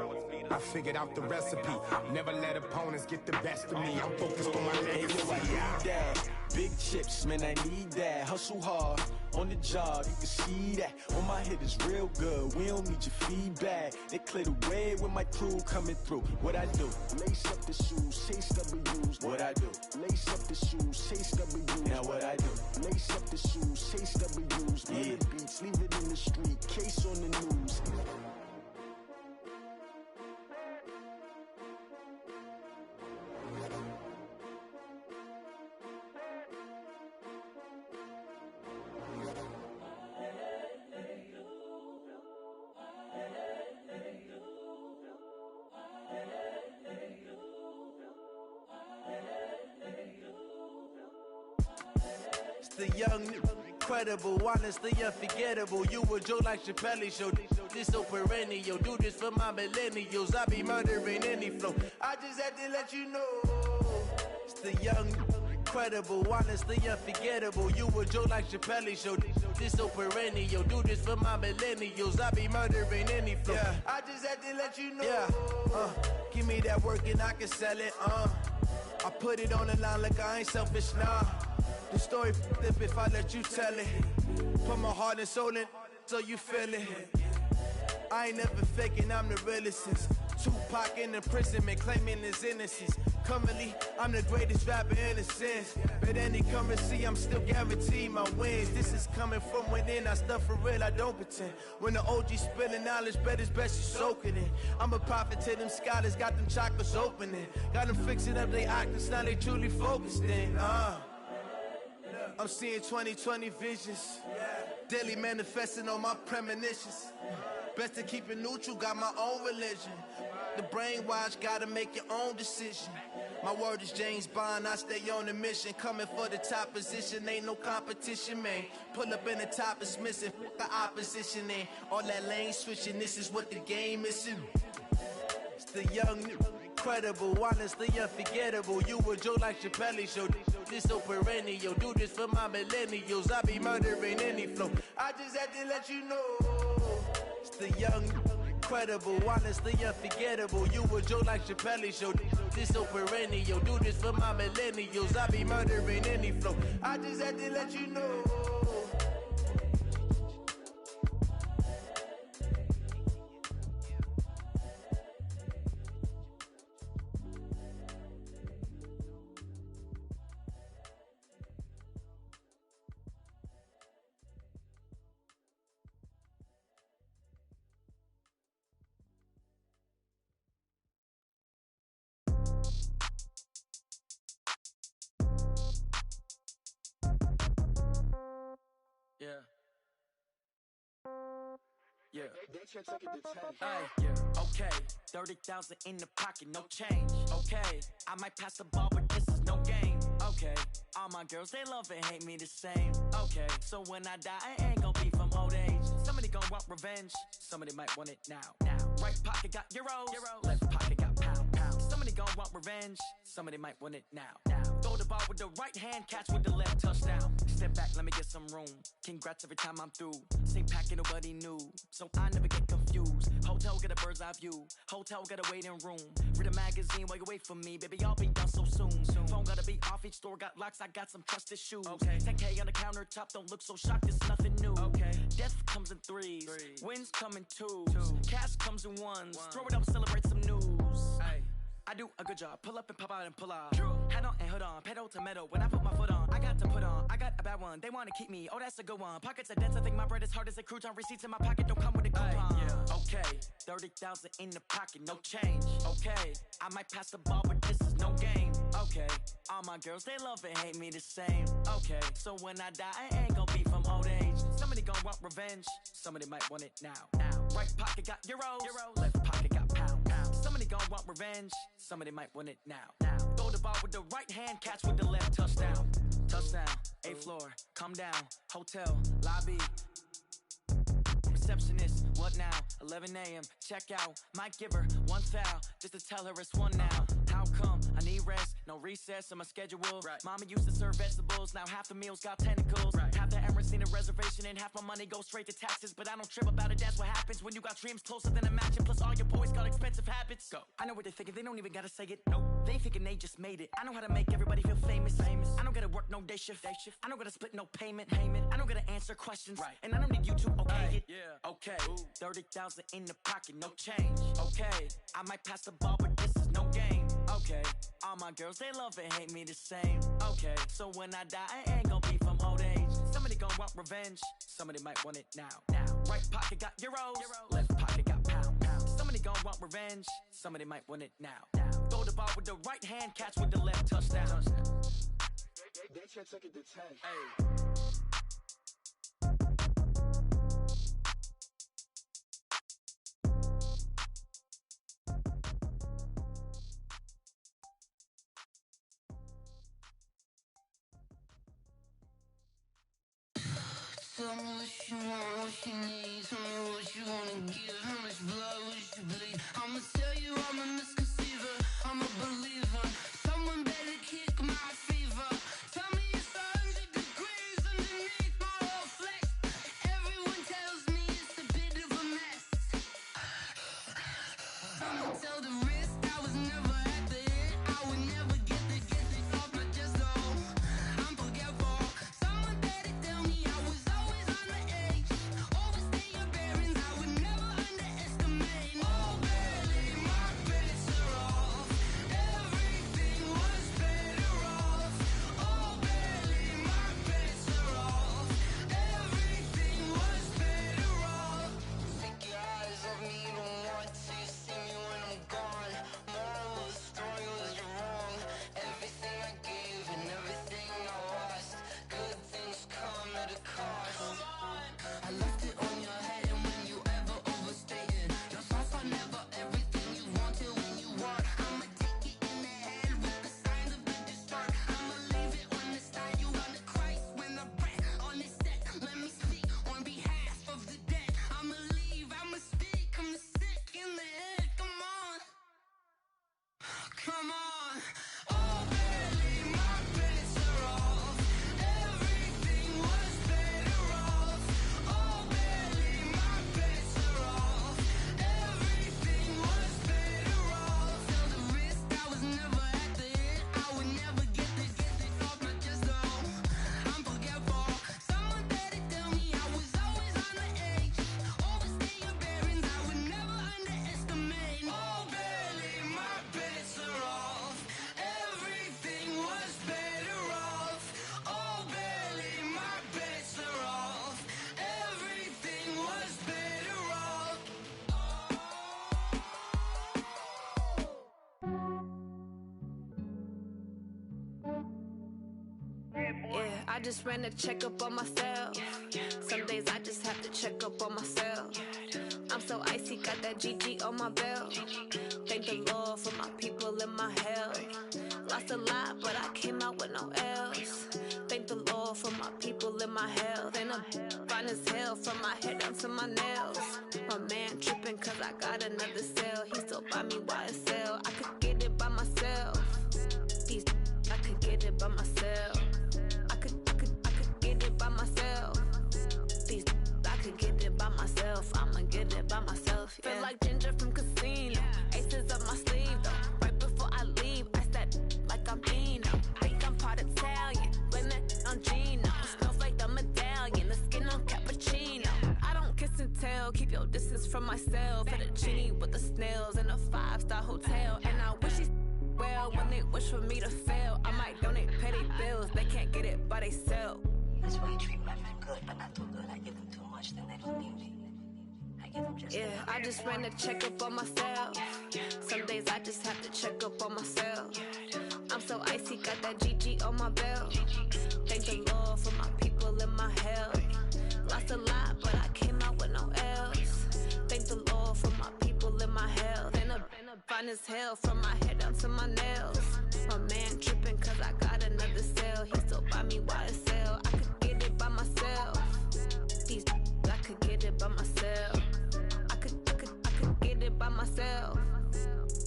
I figured out the recipe. Never let opponents get the best of me. I'm focused on my legacy. I need that. Big chips, man, I need that. Hustle hard, on the job, you can see that. On my head is real good, we don't need your feedback. They clear the way with my crew coming through. What I do? Lace up the shoes, chase W's. What I do? Lace up the shoes, chase W's. Now what I do? Lace up the shoes, chase W's. Yeah, beats, leave it in the street, case on the news. The young, incredible, honestly unforgettable. You a joke like Chappelle Show. This so perennial. Do this for my millennials. I be murdering any flow. I just had to let you know. It's the young, incredible, honestly unforgettable. You a joke like Chappelle Show. This so perennial. Do this for my millennials. I be murdering any flow. Yeah. I just had to let you know. Yeah. Give me that work and I can sell it. I put it on the line like I ain't selfish, nah. The story flip if I let you tell it. Put my heart and soul in so you feel it. I ain't never faking, I'm the realest since Tupac in imprisonment, claiming his innocence. Currently, I'm the greatest rapper in a sense. But any currency, I'm still guaranteed my wins. This is coming from within, I stuff for real, I don't pretend. When the OG spilling knowledge, bet it's best you soak it in. I'm a prophet to them scholars, got them chakras opening. Got them fixing up their octaves, now they truly focused in. I'm seeing 2020 visions. Daily manifesting on my premonitions. Best to keep it neutral, got my own religion. The brainwash, gotta make your own decision. My word is James Bond, I stay on a mission. Coming for the top position, ain't no competition, man. Pull up in the top is missing, the opposition ain't. All that lane switching, this is what the game is. It's the young, incredible, honestly unforgettable. You a joke like Chappelle Show. This so perennial. Do this for my millennials. I be murdering any flow. I just had to let you know. It's the young, incredible, honestly unforgettable. You a joke like Chappelle Show. This so perennial. Do this for my millennials. I be murdering any flow. I just had to let you know. Yeah. Yeah. Okay, 30,000 in the pocket, no change. Okay, I might pass the ball, but this is no game. Okay, all my girls, they love and hate me the same. Okay, so when I die, I ain't gon' be from old age. Somebody gon' want revenge, somebody might want it now. Right pocket got euros, left pocket got pound. Somebody gon' want revenge, somebody might want it now. Throw the ball with the right hand, catch with the left, touchdown. Step back, let me get some room. Congrats every time I'm through. Same packet, nobody knew, so I never get confused. Hotel get a bird's eye view, hotel got a waiting room. Read a magazine while you wait for me, baby, I'll be done so soon. Phone gotta be off, each store got locks, I got some trusted shoes. 10K on the countertop, don't look so shocked, it's nothing new. Death comes in threes, wins come in twos, cash comes in ones. Throw it up, celebrate some news. I do a good job, pull up and pop out and pull out. Head on and hood on, pedal to metal. When I put my foot on, I got to put on. I got a bad one, they wanna keep me, oh that's a good one. Pockets are dense, I think my bread is hard as a crouton. Receipts in my pocket don't come with a coupon. Okay, 30,000 in the pocket, no change. Okay, I might pass the ball, but this is no game. Okay, all my girls, they love and hate me the same. Okay, so when I die, I ain't gon' be from old age. Somebody gon' want revenge, somebody might want it now. Right pocket got euros, left pocket got pound. Somebody gon' want revenge, somebody might want it now. Throw the ball with the right hand, catch with the left, touchdown. Touchdown, 8th floor, come down, hotel, lobby. Receptionist, what now? 11 a.m. Check out. Might give her one foul just to tell her it's one now. How come? I need rest, no recess on my schedule. Mama used to serve vegetables, now half the meals got tentacles. Half the Emirates need a reservation and half my money goes straight to taxes. But I don't trip about it, that's what happens when you got dreams closer than a mansion. Plus all your boys got expensive habits. Go. I know what they're thinking, they don't even gotta say it. Nope. They thinking they just made it. I know how to make everybody feel famous. I don't gotta work no day shift. I don't gotta split no payment. I don't gotta answer questions. And I don't need you to okay it. Okay, 30,000 in the pocket, no change. Okay, I might pass the ball, but this is no game. Okay, all my girls, they love and hate me the same. Okay, so when I die, I ain't gon' be from old age. Somebody gon' want revenge, somebody might want it now. Right pocket got euros, left pocket got pound. Somebody gon' want revenge, somebody might want it now. Throw the ball with the right hand, catch with the left, touchdown. They can't take it to 10. Tell me what you want, what you need. Tell me what you wanna give. How much blood would you bleed? I'ma tell you I'm a misconceiver. I'm a believer. Someone better kick my fever. Tell me it's 100 degrees underneath my whole flesh. Everyone tells me it's a bit of a mess. I'ma tell the risk I was never at the end. I would never get the off my chest though. I'm forgetful. Someone better tell me I was always on the edge. Overstay your bearings, I would never underestimate. Oh, barely, my bets are off. Every I just ran a checkup on myself. Some days I just have to check up on myself. I'm so icy, got that GG on my belt. Thank the Lord for my people in my health. Lost a lot, but I came out with no else. Thank the Lord for my people in my health. And I'm fine as hell from my head down to my nails. My man tripping cause I got another cell. He still buy me YSL. I could get it by myself. These I could get it by myself. I could get it by myself. These I could get it by myself. I'ma get it by myself. Yeah. Feel like Ginger from Casino. Aces up my sleeve though. Right before I leave, I start like I'm Dino. Think I'm part Italian. Blame that on Gino. Smells like the medallion. The skin on cappuccino. I don't kiss and tell. Keep your distance from myself. Fettuccine with the snails in a 5-star hotel. And I wish he's well when they wish for me to fail. I might donate petty bills. They can't get it by themselves. That's why you treat women good, but not too good. I give them too much, then they don't need me. I give them just yeah, I just ran a checkup on myself. Some days I just have to check up on myself. I'm so icy, got that GG on my belt. Thank the Lord for my people in my health. Lost a lot, but I came out with no else. Thank the Lord for my people in my health. And I'm fine as hell from my head down to my nails. My man tripping cause I got another cell. He still buy me YSL. I could get it by myself. These I could get it by myself. I could get it by myself.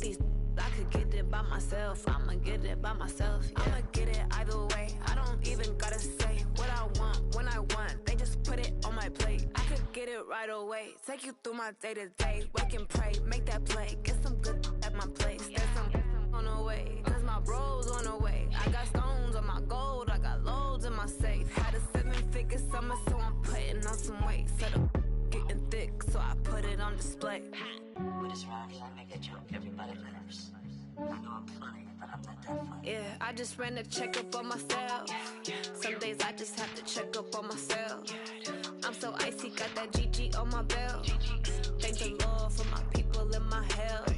These I could get it by myself. I'ma get it by myself. Yeah. I'ma get it either way. I don't even gotta say what I want when I want. They just put it on my plate. I could get it right away. Take you through my day to day. Wake and pray, make that play. Get some good at my place. There's some on the way. Cause my bro's on the way. I got stones on my gold. I got loads in my safe. Had a 7-figure summer, so I'm putting on some weight. Set up getting thick, so I put it on display. With this round, I make a joke. Everybody laughs. I know I'm funny, but I'm not that funny. Yeah, I just ran a checkup on myself. Some days I just have to check up on myself. I'm so icy, got that GG on my belt. Thank the Lord for my people in my health.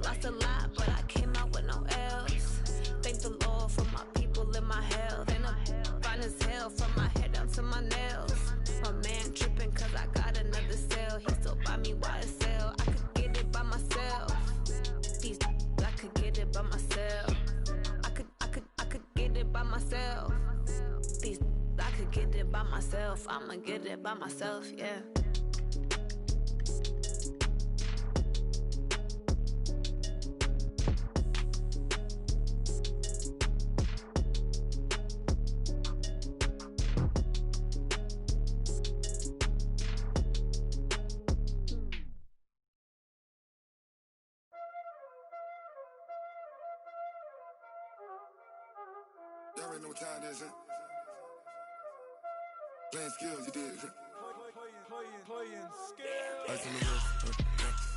Lost a lot, but I came out with no else. Thank the Lord for my people in my health. And I'm fine as hell from my head down to my nails. My man tripping cause I got another cell. He still buy me YSL. I could get it by myself. These I could get it by myself. I could get it by myself. These I could get it by myself. I'ma get it by myself, yeah. Y'all already know what time it is, huh? Playing skills, you did. Playing skills. Ice on the wrist,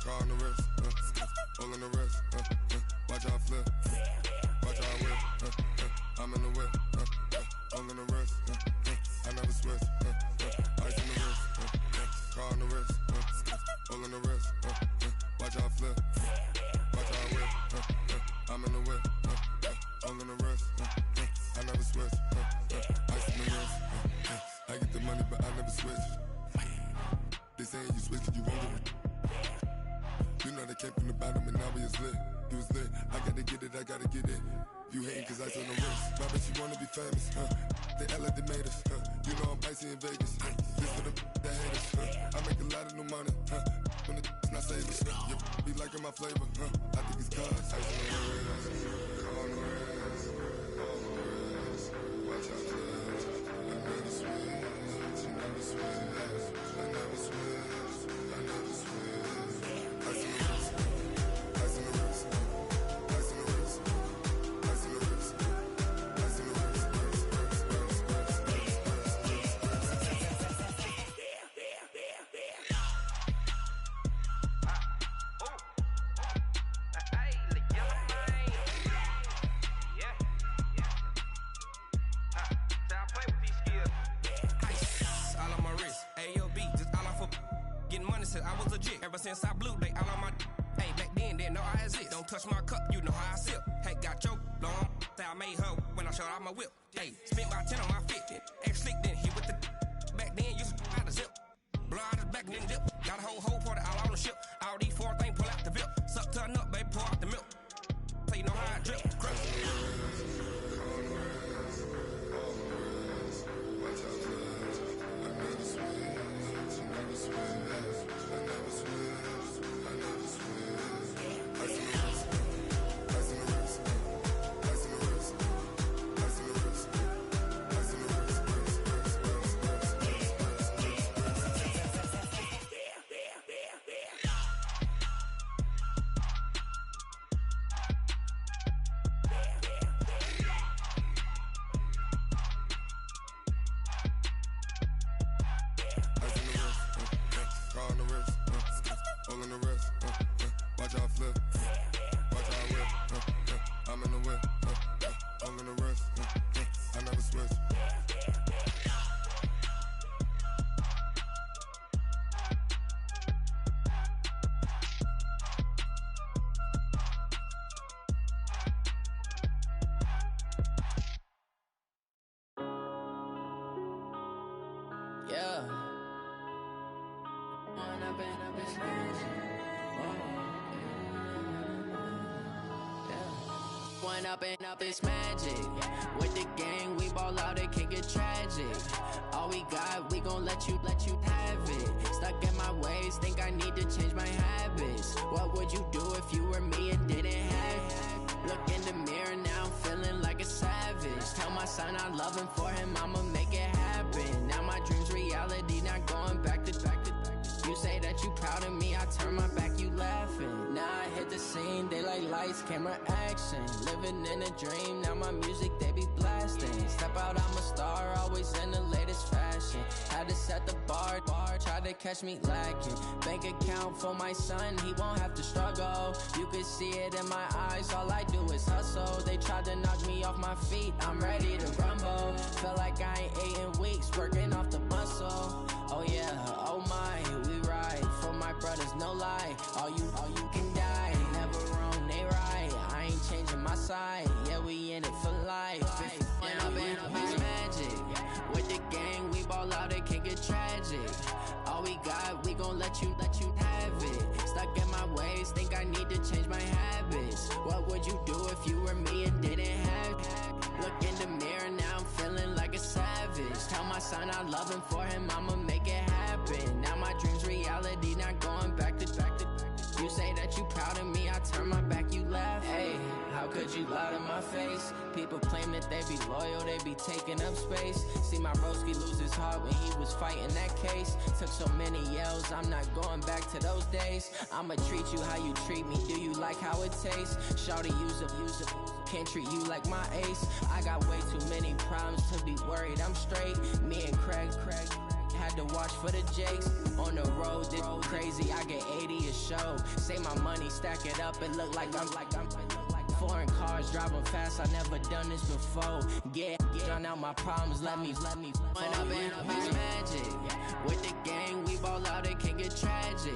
car on the wrist, hole in the wrist, watch out flip, watch out whip, I'm in the whip, hole in the wrist, I never switch, ice on the wrist, car on the wrist, hole in the wrist, watch out flip, watch out whip, I'm in the whip, hole in the wrist, I never switch, ice on the wrist, I get the money but I never switch. They saying you switch, you won't get it. You know they came from the bottom and now we is lit. You was lit, I gotta get it, I gotta get it. You hating cause I on the wrist. My bitch, you wanna be famous, They act like they made us, You know I'm icy in Vegas, This for the that hate us, I make a lot of new money, When it's not savings, You be liking my flavor, I think it's cause ice on the wrist, on the wrist, on the wrist. Watch out, flash, I never switch, you never switch. I never switch, I never switch. Ice in the wrist, ice in the wrist, ice in the wrist, ice in the wrist, ice in the wrist, I was legit ever since I blew they all on my. Hey, back then, didn't know I exist. Don't touch my cup, you know how I sip. Hey, got your long I made her when I showed off my whip. Hey, spent about 10 on my fit. Ex slick, then hit with the back then, used to out the zip. Blow out his back, then dip. Got a whole party all on the ship. All these four things pull out the VIP. Suck to a nut, baby, pour out the milk. So you know how I drip. Yeah. One up and up, it's magic. With the gang, we ball out, it can get tragic. All we got, we gon' let you have it. Stuck in my ways, think I need to change my habits. What would you do if you were me and didn't have it? Look in the mirror now, I'm feeling like a savage. Tell my son I love him, for him I'ma make it happen. Now my dream's reality, not going back to. You say that you proud of me, I turn my back, you laughing. Now I hit the scene, they like lights, camera, action. Living in a dream, now my music, they be blasting. Step out, I'm a star, always in the latest fashion. Had to set the bar, try to catch me lacking. Bank account for my son, he won't have to struggle. You can see it in my eyes, all I do is hustle. They tried to knock me off my feet, I'm ready to rumble. Feel like I ain't ate in weeks, working off the muscle. Oh yeah, oh my, we ride for my brothers, no lie. All you can die, never wrong, they right. I ain't changing my side, yeah, we in it for life. When up and up is magic. With the gang, we ball out, it can get tragic. All we got, we gon' let you have it. Stuck in my ways, think I need to change my habits. What would you do if you were me and didn't have it? Look in the mirror now, I'm feeling like a savage. Tell my son I love him, for him I'ma make it happen. Now my dream's reality, not going back to. You say that you proud of me, I turn my back, you laugh. Hey, how could you lie to my face? People claim that they be loyal, they be taking up space. See my broski lose his heart when he was fighting that case. Took so many yells, I'm not going back to those days. I'ma treat you how you treat me, do you like how it tastes? Shawty, use it, can't treat you like my ace. I got way too many problems to be worried, I'm straight. Me and Craig had to watch for the Jakes. On the road, this crazy, I get 80 a show. Say my money, stack it up, it look like I'm foreign cars, driving fast, I never done this before. Get drown out my problems, let me When up and up is magic. With the gang, we ball out, it can get tragic.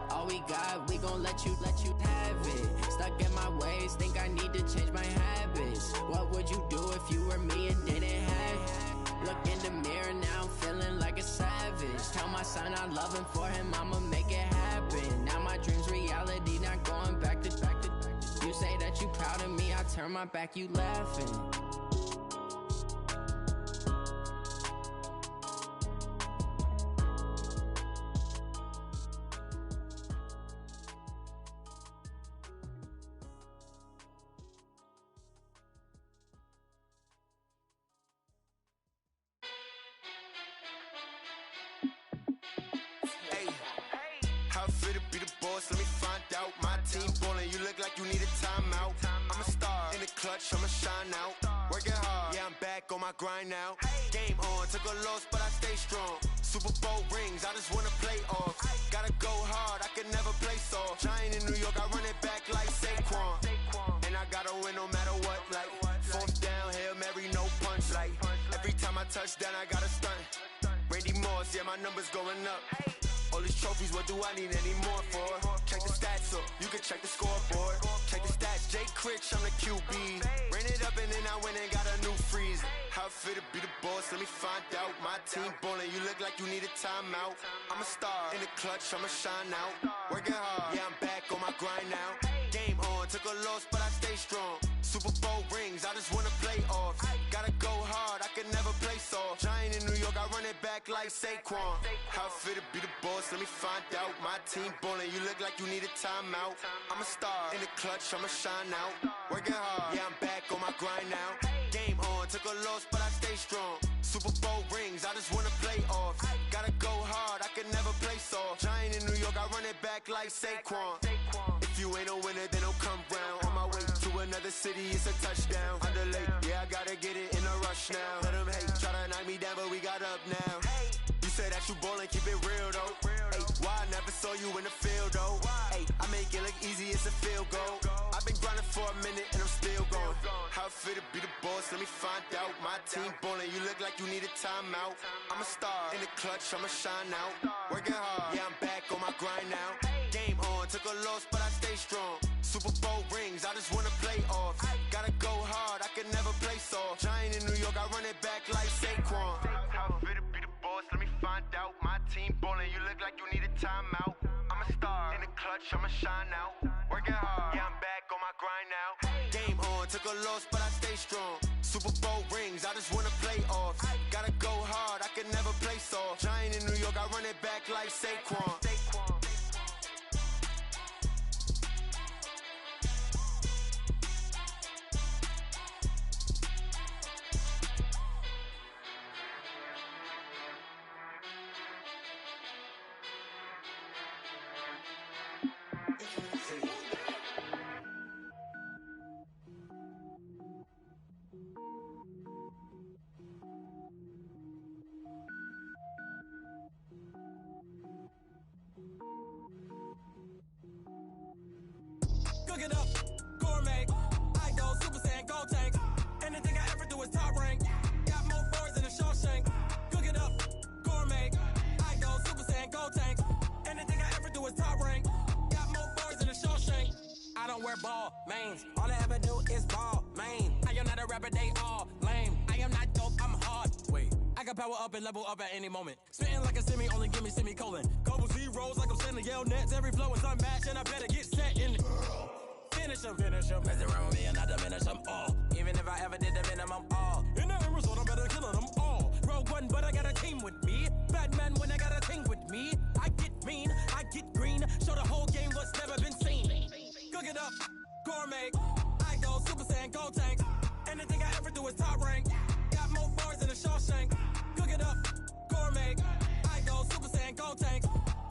All we got, we gon' let you have it. Stuck in my ways, think I need to change my habits. What would you do if you were me and didn't have it? Look in the mirror now, I'm feeling like a savage. Tell my son I love him, for him I'ma make it happen. Now my dream's reality, not going back to. You say that you proud of me, I turn my back, you laughing. How fit to be the boss? Let me find out. My team ballin', you look like you need a timeout. I'm a star in the clutch, I'ma shine out. Working hard, yeah, I'm back on my grind now. Game on, took a loss, but I stay strong. Super Bowl rings, I just wanna play off. Gotta go hard, I can never play soft. Giant in New York, I run it back like Saquon. And I gotta win no matter what, like fourth down, Hail Mary, no punch. Like every time I touch down, I gotta stunt. Randy Moss, yeah, my numbers going up. All these trophies, what do I need any more for? Check the stats up, you can check the scoreboard. Check the stats, Jay Critch, I'm the QB. Ran it up and then I went and got a new freezer. How fit to be the boss, let me find out. My team ballin', you look like you need a timeout. I'm a star, in the clutch, I'ma shine out. Working hard, yeah, I'm back on my grind now. Game on, took a loss, but I stay strong. Super Bowl rings, I just wanna play off. Gotta go hard, I can never play soft. Giant in New York, I run it back like Saquon. How fit to be the boss, let me find out. My team ballin', you look like you need a timeout. I'm a star, in the clutch, I'ma shine out. Working hard, yeah, I'm back on my grind now. Game on, took a loss, but I stay strong. Super Bowl rings, I just wanna play off. Gotta go hard, I can never play soft. Giant in New York, I run it back like Saquon. If you ain't a winner, then don't come round. On my way to another city, it's a touchdown. Underlay, yeah, I gotta get it in a rush now. Let them hate, try to knock me down, but we got up now. You said that you ballin', keep it real though. Ay, why I never saw you in the field though? Ay, I make it look easy, it's a field goal. I've been grinding for a minute and I'm still going. How fit to be the boss, let me find out. My team ballin', you look like you need a timeout. I'm a star, in the clutch, I'ma shine out. Working hard, yeah, I'm back on my grind now. Game on, took a loss, but I stay strong. Super Bowl rings, I just wanna play off. Gotta go hard, I can never play soft. Giant in New York, I run it back like Saquon. How fit to be the boss, let me find out. My team ballin', you look like you need a timeout. I'm a star, in the clutch, I'ma shine out. Working hard, yeah, I'm back on my grind now. Game on, took a loss, but I stay strong. Super Bowl rings, I just wanna play off. Gotta go hard, I can never play soft. Giant in New York, I run it back like Saquon. Cook it up, gourmet. I go Super Saiyan, go tank. Anything I ever do is top rank. Got more birds than a Shawshank. Cook it up, gourmet. I go Super Saiyan, go tank. Anything I ever do is top rank. Got more birds than a Shawshank. I don't wear ball mains. All I ever do is ball main. I am not a rapper, they all lame. I am not dope, I'm hard. Wait, I can power up and level up at any moment. Spitting like a semi, only give me semicolon. Couple zeros like I'm sending yell nets. Every flow is unmatched and I better get set in it. Finish them. Mess around with me and I diminish them all. Even if I ever did the minimum all. In the end result, I'm better killing them all. Rogue One, but I got a team with me. Batman when I got a team with me. I get mean, I get green. Show the whole game what's never been seen. Cook it up, gourmet. I go Super Saiyan, go tank. Anything I ever do is top rank. Got more bars than a Shawshank. Cook it up, gourmet. I go Super Saiyan, go tank.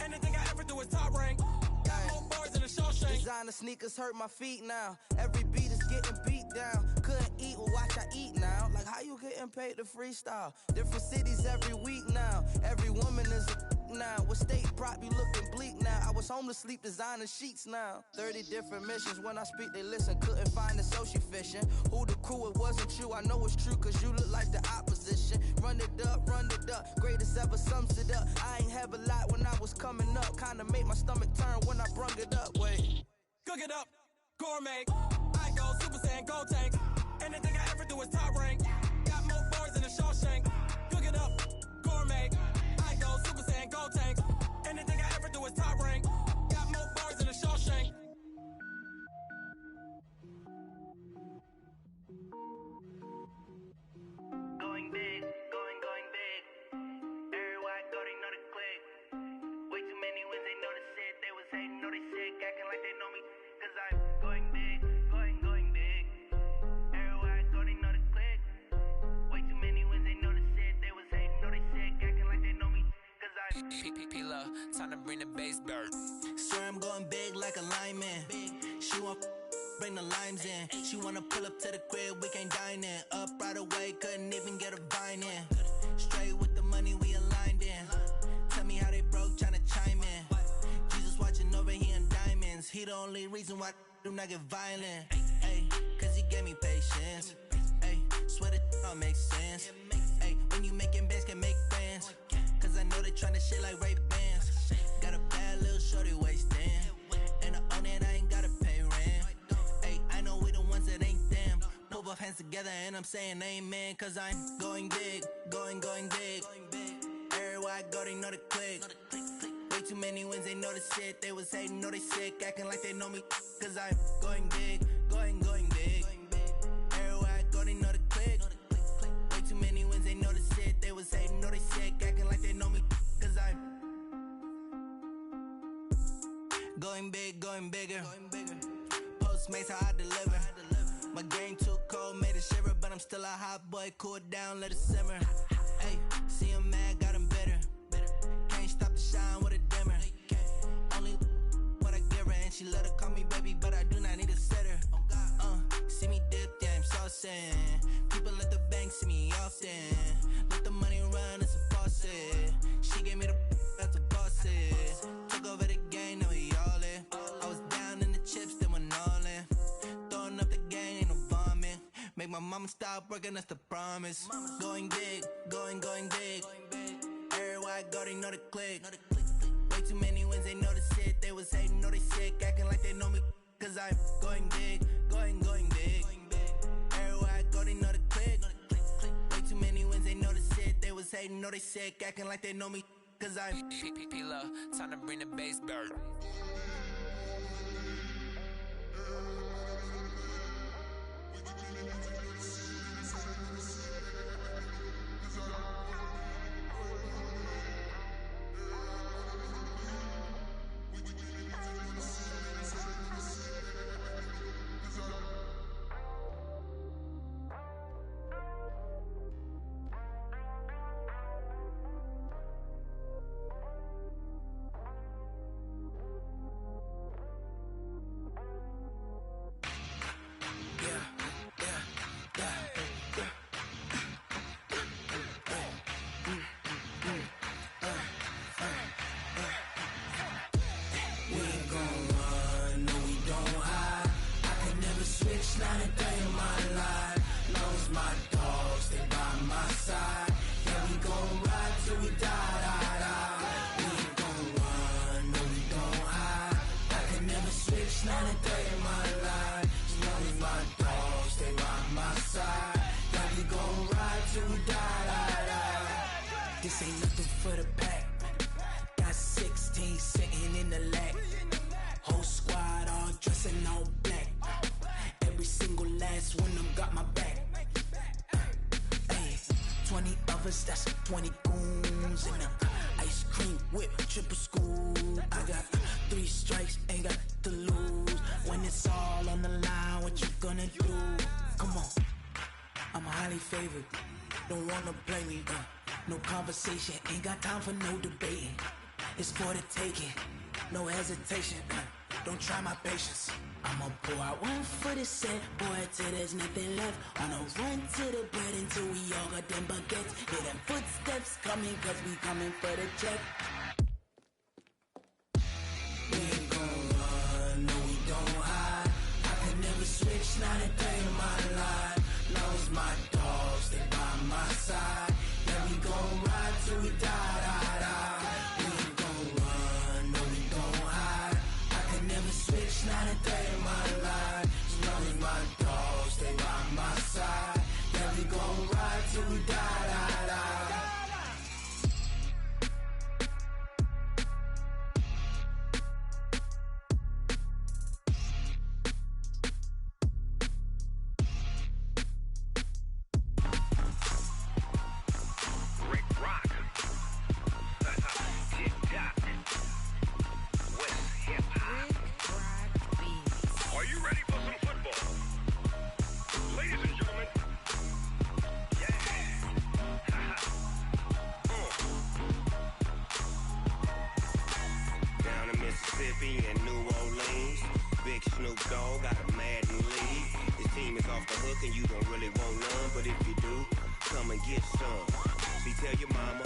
Anything I ever do is top rank. Got more bars than a Shawshank. Designer sneakers hurt my feet now. Every beat is getting beat down. Couldn't eat, well watch I eat now. Like how you getting paid to freestyle? Different cities every week now. Every woman is a now. With state prop, you looking bleak now. I was home to sleep, designer sheets now. 30 different missions. When I speak, they listen. Couldn't find it, so she fishing. Who the crew? It wasn't you. I know it's true, cause you look like the opposition. Run it up, run it up. Greatest ever sums it up. I ain't have a lot when I was coming up. Kinda made my stomach turn when I brung it up. Wait. Cook it up, gourmet. I go Super Saiyan, go tank. Anything I ever do is top rank. Got more bars than a Shawshank. Cook it up, gourmet. I go Super Saiyan, go tank. Anything I ever do is top rank. Got more bars than a Shawshank. Going big, going big. Everywhere I go, they know the click. Way too many wins, they know the shit. They was hating, know they sick, acting like they know me. Cause I'm going big, going big. Everywhere I go, they know the click. Way too many wins, they know the shit. They was hating, know they sick, acting like they know me. Cause I'm P-P-P-Love, time to bring the bass back. Swear I'm going big like a lineman. She want bring the limes in. She wanna pull up to the crib, we can't dine in. Up right away, couldn't even get a vine in. Straight with the money we aligned in. Tell me how they broke, tryna chime in. Jesus watching over here in diamonds. He the only reason why do not get violent. Ay, cause he gave me patience. Ay, swear that all makes sense. Ay, when you making bands, can make friends. Cause I know they tryna shit like Ray-Bans. together and I'm saying amen, cause I'm going big, going big. Everywhere I go, they know the click. Way too many wins, they know the shit. They was hating, know they sick, acting like they know me, cause I'm going big, going big. Everywhere I go, they know the click. Way too many wins, they know the shit. They was hating, know they sick, acting like they know me, cause I'm going big, going bigger. Postmates, how I deliver. My game too cold, made it shiver, but I'm still a hot boy. Cool it down, let it simmer. Hey, see him mad, got him bitter. Can't stop the shine with a dimmer. Only what I give her, and she let her call me baby, but I do not need a sitter. See me dip, yeah, I'm saucing. People at the bank see me often. Let the money run, it's a faucet. She gave me the that's a boss it. Took over the game, now we all in. I was down in the chips, then went all in. Throwing up the game, ain't no bombing. Make my mama stop working, that's the promise. Going big, going big. Everywhere I go, they know the click. Way too many wins, they know the shit. They was hating, know they sick, acting like they know me, cause I'm going big, going big. Everywhere I go, they know the click. Way too many wins, they know the shit. They was hating, know they sick, acting like they know me, cause I'm P-Love, time to bring the bass bird. This ain't nothing for the pack. Got 16 sitting in the lap. Whole squad all dressing all black. Every single last one of them got my back. Hey, 20 of us, that's 20 goons. And a ice cream whip, triple scoop. I got 3 strikes, ain't got to lose. When it's all on the line, what you gonna do? Come on, I'm highly favored. Don't wanna play me, no conversation, ain't got time for no debating. It's for the taking, no hesitation. Don't try my patience. I'ma pour out one for the set, boy, till there's nothing left. On a run to the bread until we all got them baguettes. Hear them footsteps coming, cause we coming for the check. We ain't gon' run, no we don't hide. I can never switch, not a day in my life. Long as my dogs stay by my side. Yeah, we gon' ride till we die. We ain't gon' run, no we don't hide. I can never switch, not a day in my life. As long as my dogs stay by my side. Yeah, we gon' ride till we die. And New Orleans, Big Snoop Dogg got a Madden league. This team is off the hook and you don't really want none, but if you do, come and get some. See, tell your mama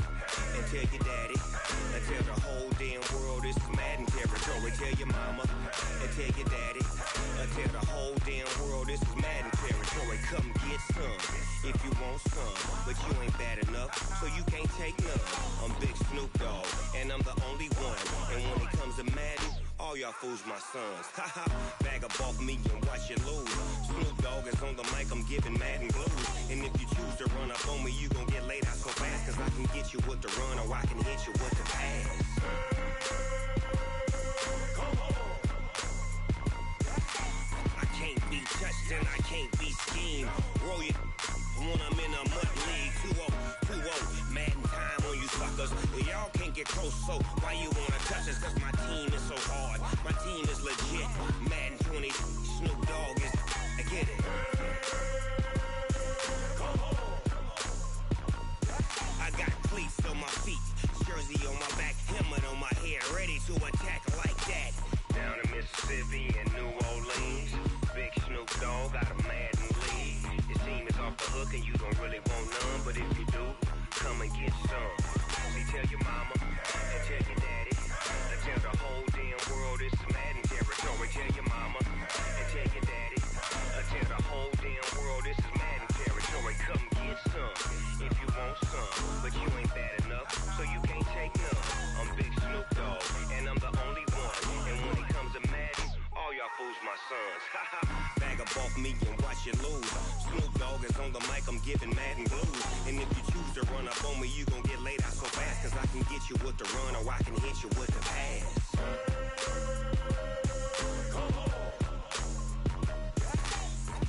and tell your daddy and tell the whole damn world this is Madden territory. Tell your mama and tell your daddy and tell the whole damn world this is Madden territory. Come get some if you want some, but you ain't bad enough, so you can't take none. I'm Big Snoop Dogg and I'm the only one, and when it comes to Madden, all y'all fools my sons. Haha, bag up off me and watch you lose. Snoop Dogg is on the mic, I'm giving mad and blues. And if you choose to run up on me, you gon' get laid out so fast. Cause I can get you with the run or I can hit you with the pass. I can't be touched and I can't be schemed. Roll you when I'm in a mud league. 2-0, mad in time on you suckers. Y'all can't get close, so why you wanna touch us? Cause my team is so hard. My team is legit. Madden 20, Snoop Dogg is, I get it. I got cleats on my feet, jersey on my back, helmet on my head, ready to attack like that. Down in Mississippi and New Orleans, big Snoop Dogg got a Madden league. Your team is off the hook and you don't really want none, but if you do, come and get some. See, tell your mama and tell your daddy, and tell the whole damn world this is Madden territory. Tell your mama and tell your daddy, and tell the whole damn world this is Madden territory. Come get some if you want some, but you ain't bad enough, so you can't take none. I'm Big Snoop Dogg, and I'm the only one. And when it comes to Madden, all y'all fools my sons. Bag up off me and watch you lose. Snoop Dogg is on the mic, I'm giving Madden blues. And if you choose to run up on me, you gon' get laid out so fast. Cause I can get you with the run or I can hit you with the pass.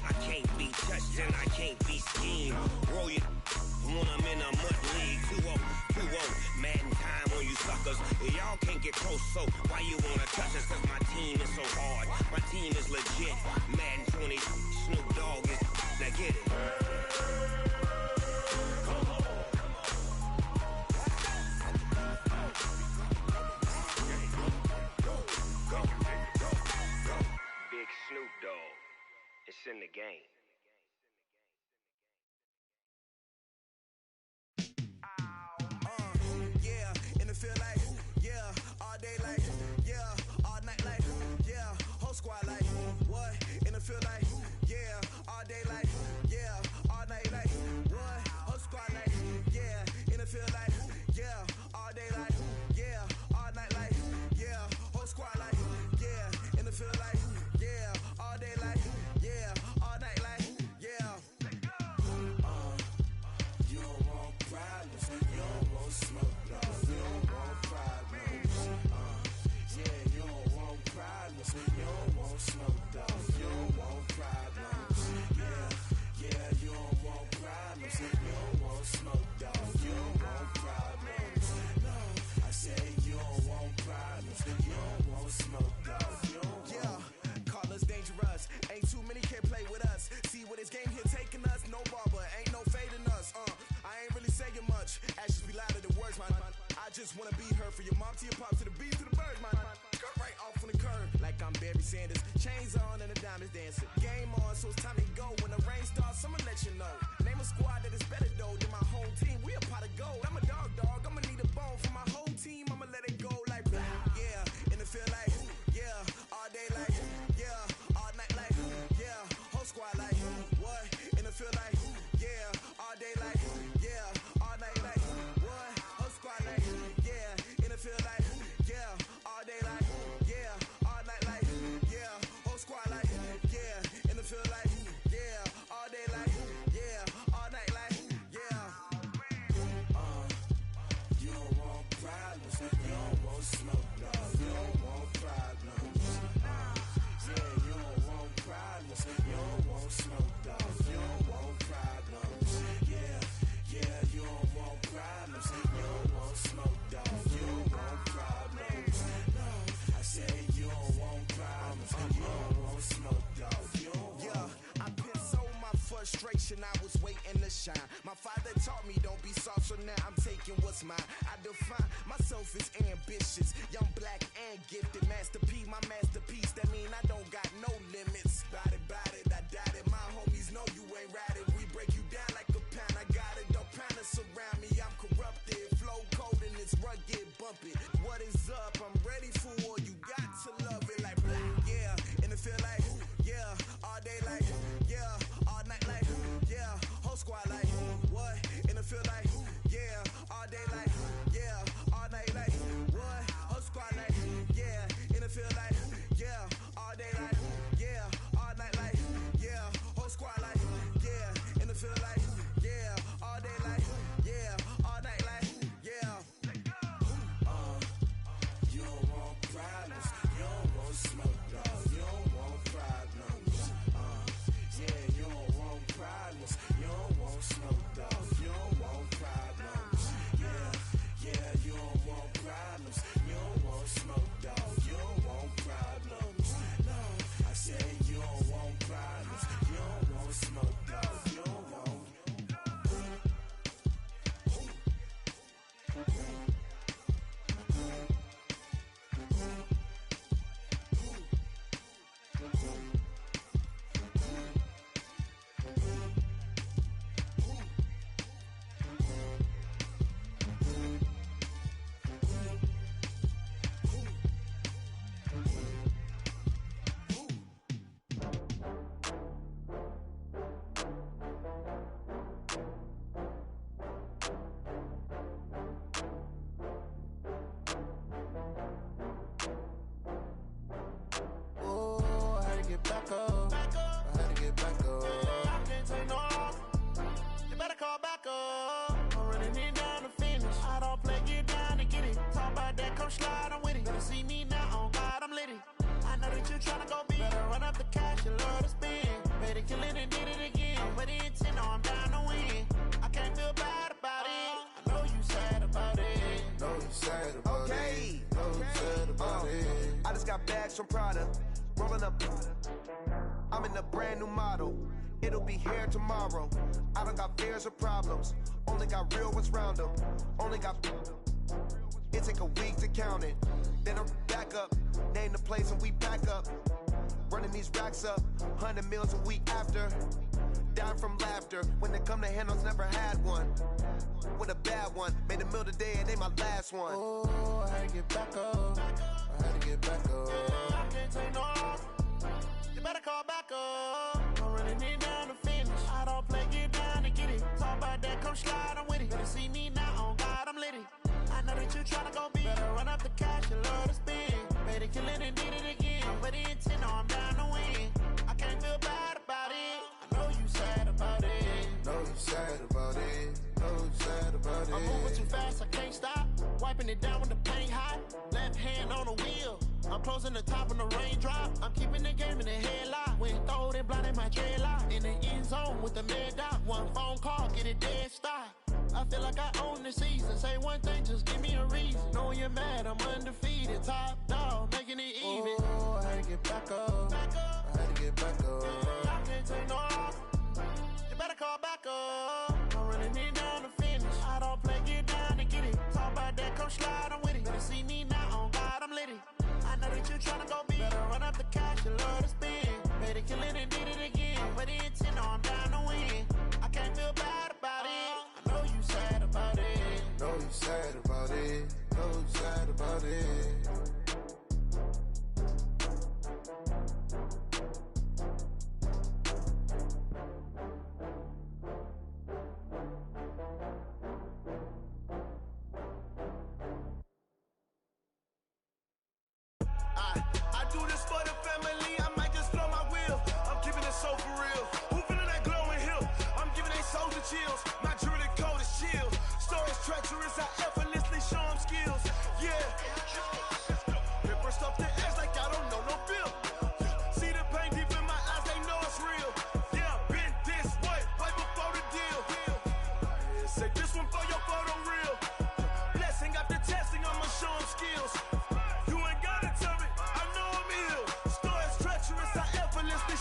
I can't be touched and I can't be schemed. Roll you when I'm in a mud league. 2-0, Madden time on you suckers. Y'all can't get close, so why you wanna touch us? Cause my team is so hard. My team is legit. Madden 20, Snoop Dogg is, now get it. Big Snoop Dogg, it's in the game. Yeah, in the field like, yeah, all day like, yeah, all night like, yeah, whole squad like, what? In the field like, yeah, all day like, yeah, all night like, what? Whole squad like, yeah, in the field like, yeah, all day like, yeah, all night like, yeah, whole squad like, yeah, in the field like, yeah, all day like, yeah, all night like, yeah. You don't want problems, you don't want smoke, dog. You don't want problems, yeah, you don't want problems, you don't want smoke, dog. You don't want problems, yeah, you don't want problems, you don't want smoke, dog. You don't want problems, no, I say you don't want problems, you don't want smoke, dog. You don't want, call us dangerous, ain't too many can play with us. See what this game here taking us, no barber, ain't no fading us, I ain't really saying much, actions be louder than words, man. I just wanna be heard for your mom to your pop to the beat to the birds, man. Cut right off on the curve, like I'm Barry Sanders. Chains on and the diamonds dancing. Game on, so it's time to go. When the rain starts, I'ma let you know. Name a squad that is better though than my home team. We a pot of gold. I'm a dog. I'ma need a bone for my whole team. I'ma let it go like blah. Yeah, in the field like, yeah, all day like, yeah, all night like, yeah, whole squad like, what? In the field like, yeah, all day like, yeah, all night like, what? Whole squad like, yeah, in the field like, yeah, all day like, yeah, all night like, yeah, whole squad like, yeah, in the field like, yeah, all day like, yeah, all night like, yeah. You don't want problems, you don't want smoke, dog. You don't want problems, yeah, you don't want problems, you don't want smoke, dog. You don't want problems, yeah, you don't want problems, you don't want smoke, dog. You don't want problems, no, I say you don't want problems, you don't want smoke, dog. You don't want, yeah, I pissed so my frustration, I was waiting to shine. My father taught me don't be soft, so now I'm taking what's mine. I define myself as ambitious, young, black, and gifted. Master P, my masterpiece, that mean I don't got no limits. Bout it, I doubt it. My homies know you ain't ratted. We break you down like a pound. I got it, don't pound us around me. I'm corrupted, flow cold and it's rugged, bumpy. What is up? I'm ready for war. You got to love it like blah. Yeah, in the field like, yeah, all day like, yeah, all night like, yeah, whole squad like, what? In the field like, yeah, all day like, yeah, all night like, what? Whole squad like, yeah, in the field like, that you tryna go be. Better run up the cash, you love to spend. Better kill it and did it again. But the intent, no, I'm down to win. I can't feel bad about it. I know you sad about it. Know you sad about it. Know you sad about it. I just got bags from Prada. Rolling up. I'm in a brand new model. It'll be here tomorrow. I don't got fears or problems. Only got real ones round them. Only got. It take a week to count it. Then I'm back up. Name the place and we back up. Running these racks up. 100 meals a week after. Down from laughter. When they come to handles, never had one. With a bad one. Made a meal today and they my last one. Oh, I had to get back up. I had to get back up. I can't take no loss. You better call back up. I'm running it down to finish. I don't play, get down to get it. Talk about that, come slide, I'm with it. Better see me now, on God, I'm lit it. I know that you tryna go be. Better run up the cash, you love to spend. Better kill it and did it again. But the intent, no, I'm down to win. I can't feel bad about it. I know you sad about it. Know you sad about it. Know you sad about it. I'm moving too fast, I can't stop. Wiping it down when the paint hot. Left hand on the wheel. I'm closing the top when the raindrop. I'm keeping the game in the headlock. When throwed and blinded my dreadlock. In the end zone with the mad dot. One phone call, get it dead stop. I feel like I own the season. Say one thing, just give me a reason. Knowing you're mad, I'm undefeated. Top dog, making it even. Oh, I had to get back up. I had to get back up. I can't take no loss. You better call back up. I'm running it down to finish. I don't play, get down to get it. Talk about that, come slide, I'm with it. Better see me now, on God, I'm lit it. I know that you tryna go be. Better run up the cash, you love to spend. Better kill it and did it again. But the intent, no, I'm down to win. I can't feel bad about it. I know you sad about it. Know you sad about it. Know you sad about it. I do this for the family, I might just blow my wheel. I'm keeping it so for real. Who feeling that glowing hill? I'm giving they souls the chills. My jewelry code is chill. Stories treacherous, I effortlessly show them skills. Yeah. Paper stuff the edge like I don't know no bill. See the pain deep in my eyes, they know it's real. Yeah, been this way, way before the deal. Say this one for your photo real. Blessing after testing, I'ma show them skills.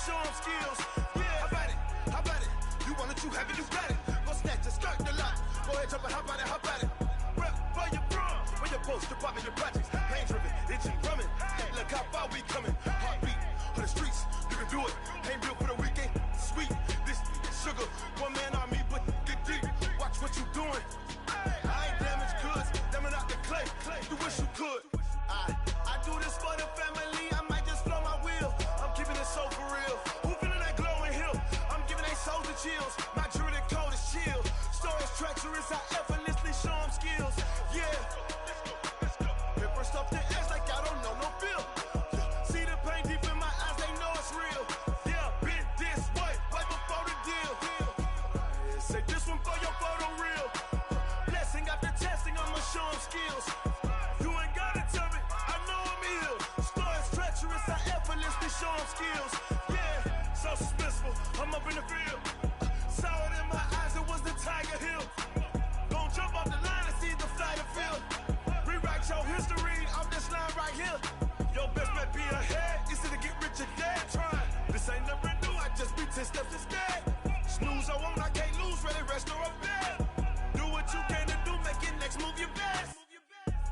Show them skills. Yeah, how about it? You want it, you have it, you got it. Go snatch the skirt, the lot. Go ahead, jump it, how about it? Rep for your bro. Where your post, department, your projects. Pain driven, itching, drumming. Hey, look how far we coming. Heartbeat on the streets, you can do it. Ain't built for the weekend. Sweet, this sugar. One man army, but get deep. Watch what you doing. I ain't damaged goods, damn out the clay. You wish you could. I do this for the family. I might just blow my wheel. I'm keeping it so for real. Who feeling that glowing hill? I'm giving they souls the chills. My jewelry code is chill. Stories treacherous, I effortlessly show them skills. Yeah. Paper stuff the edge like I don't know no bill. See the pain deep in my eyes, they know it's real. Yeah, been this way, way before the deal. Say this one for your photo real. Blessing after testing, I'ma show them skills. You ain't gotta tell me, I know I'm ill. Stories treacherous, I effortlessly show them skills. Yeah, so suspenseful, I'm up in the field. Saw it in my eyes, it was the Tiger Hill. Don't jump off the line and see the flight of field. Rewrite your history off this line right here. Your best bet be ahead, easy to get rich or dead. Try, this ain't never new, I just be 10 steps instead. Snooze I won't, I can't lose, ready, rest or a bed. Do what you can to do, make it next move your best.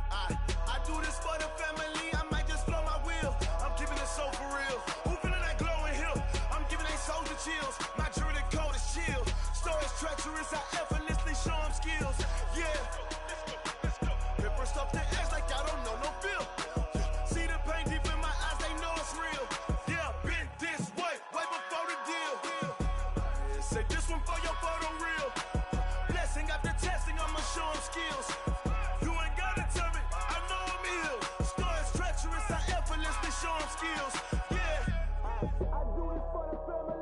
I do this for the family, I might just blow my wheel. I'm keeping it so for real. Who feeling that glowing hill? I'm giving they souls the chills. My jewelry code is chill. Stories treacherous, I effortlessly show them skills. Yeah. Paper stuff the edge like I don't know no bill. See the pain deep in my eyes, they know it's real. Yeah, been this way, way before the deal. Say this one for your photo real. Blessing after testing, I'ma show them skills. You ain't gotta tell me, I know I'm ill. Stories treacherous, I effortlessly show them skills. Yeah. I do it for the family.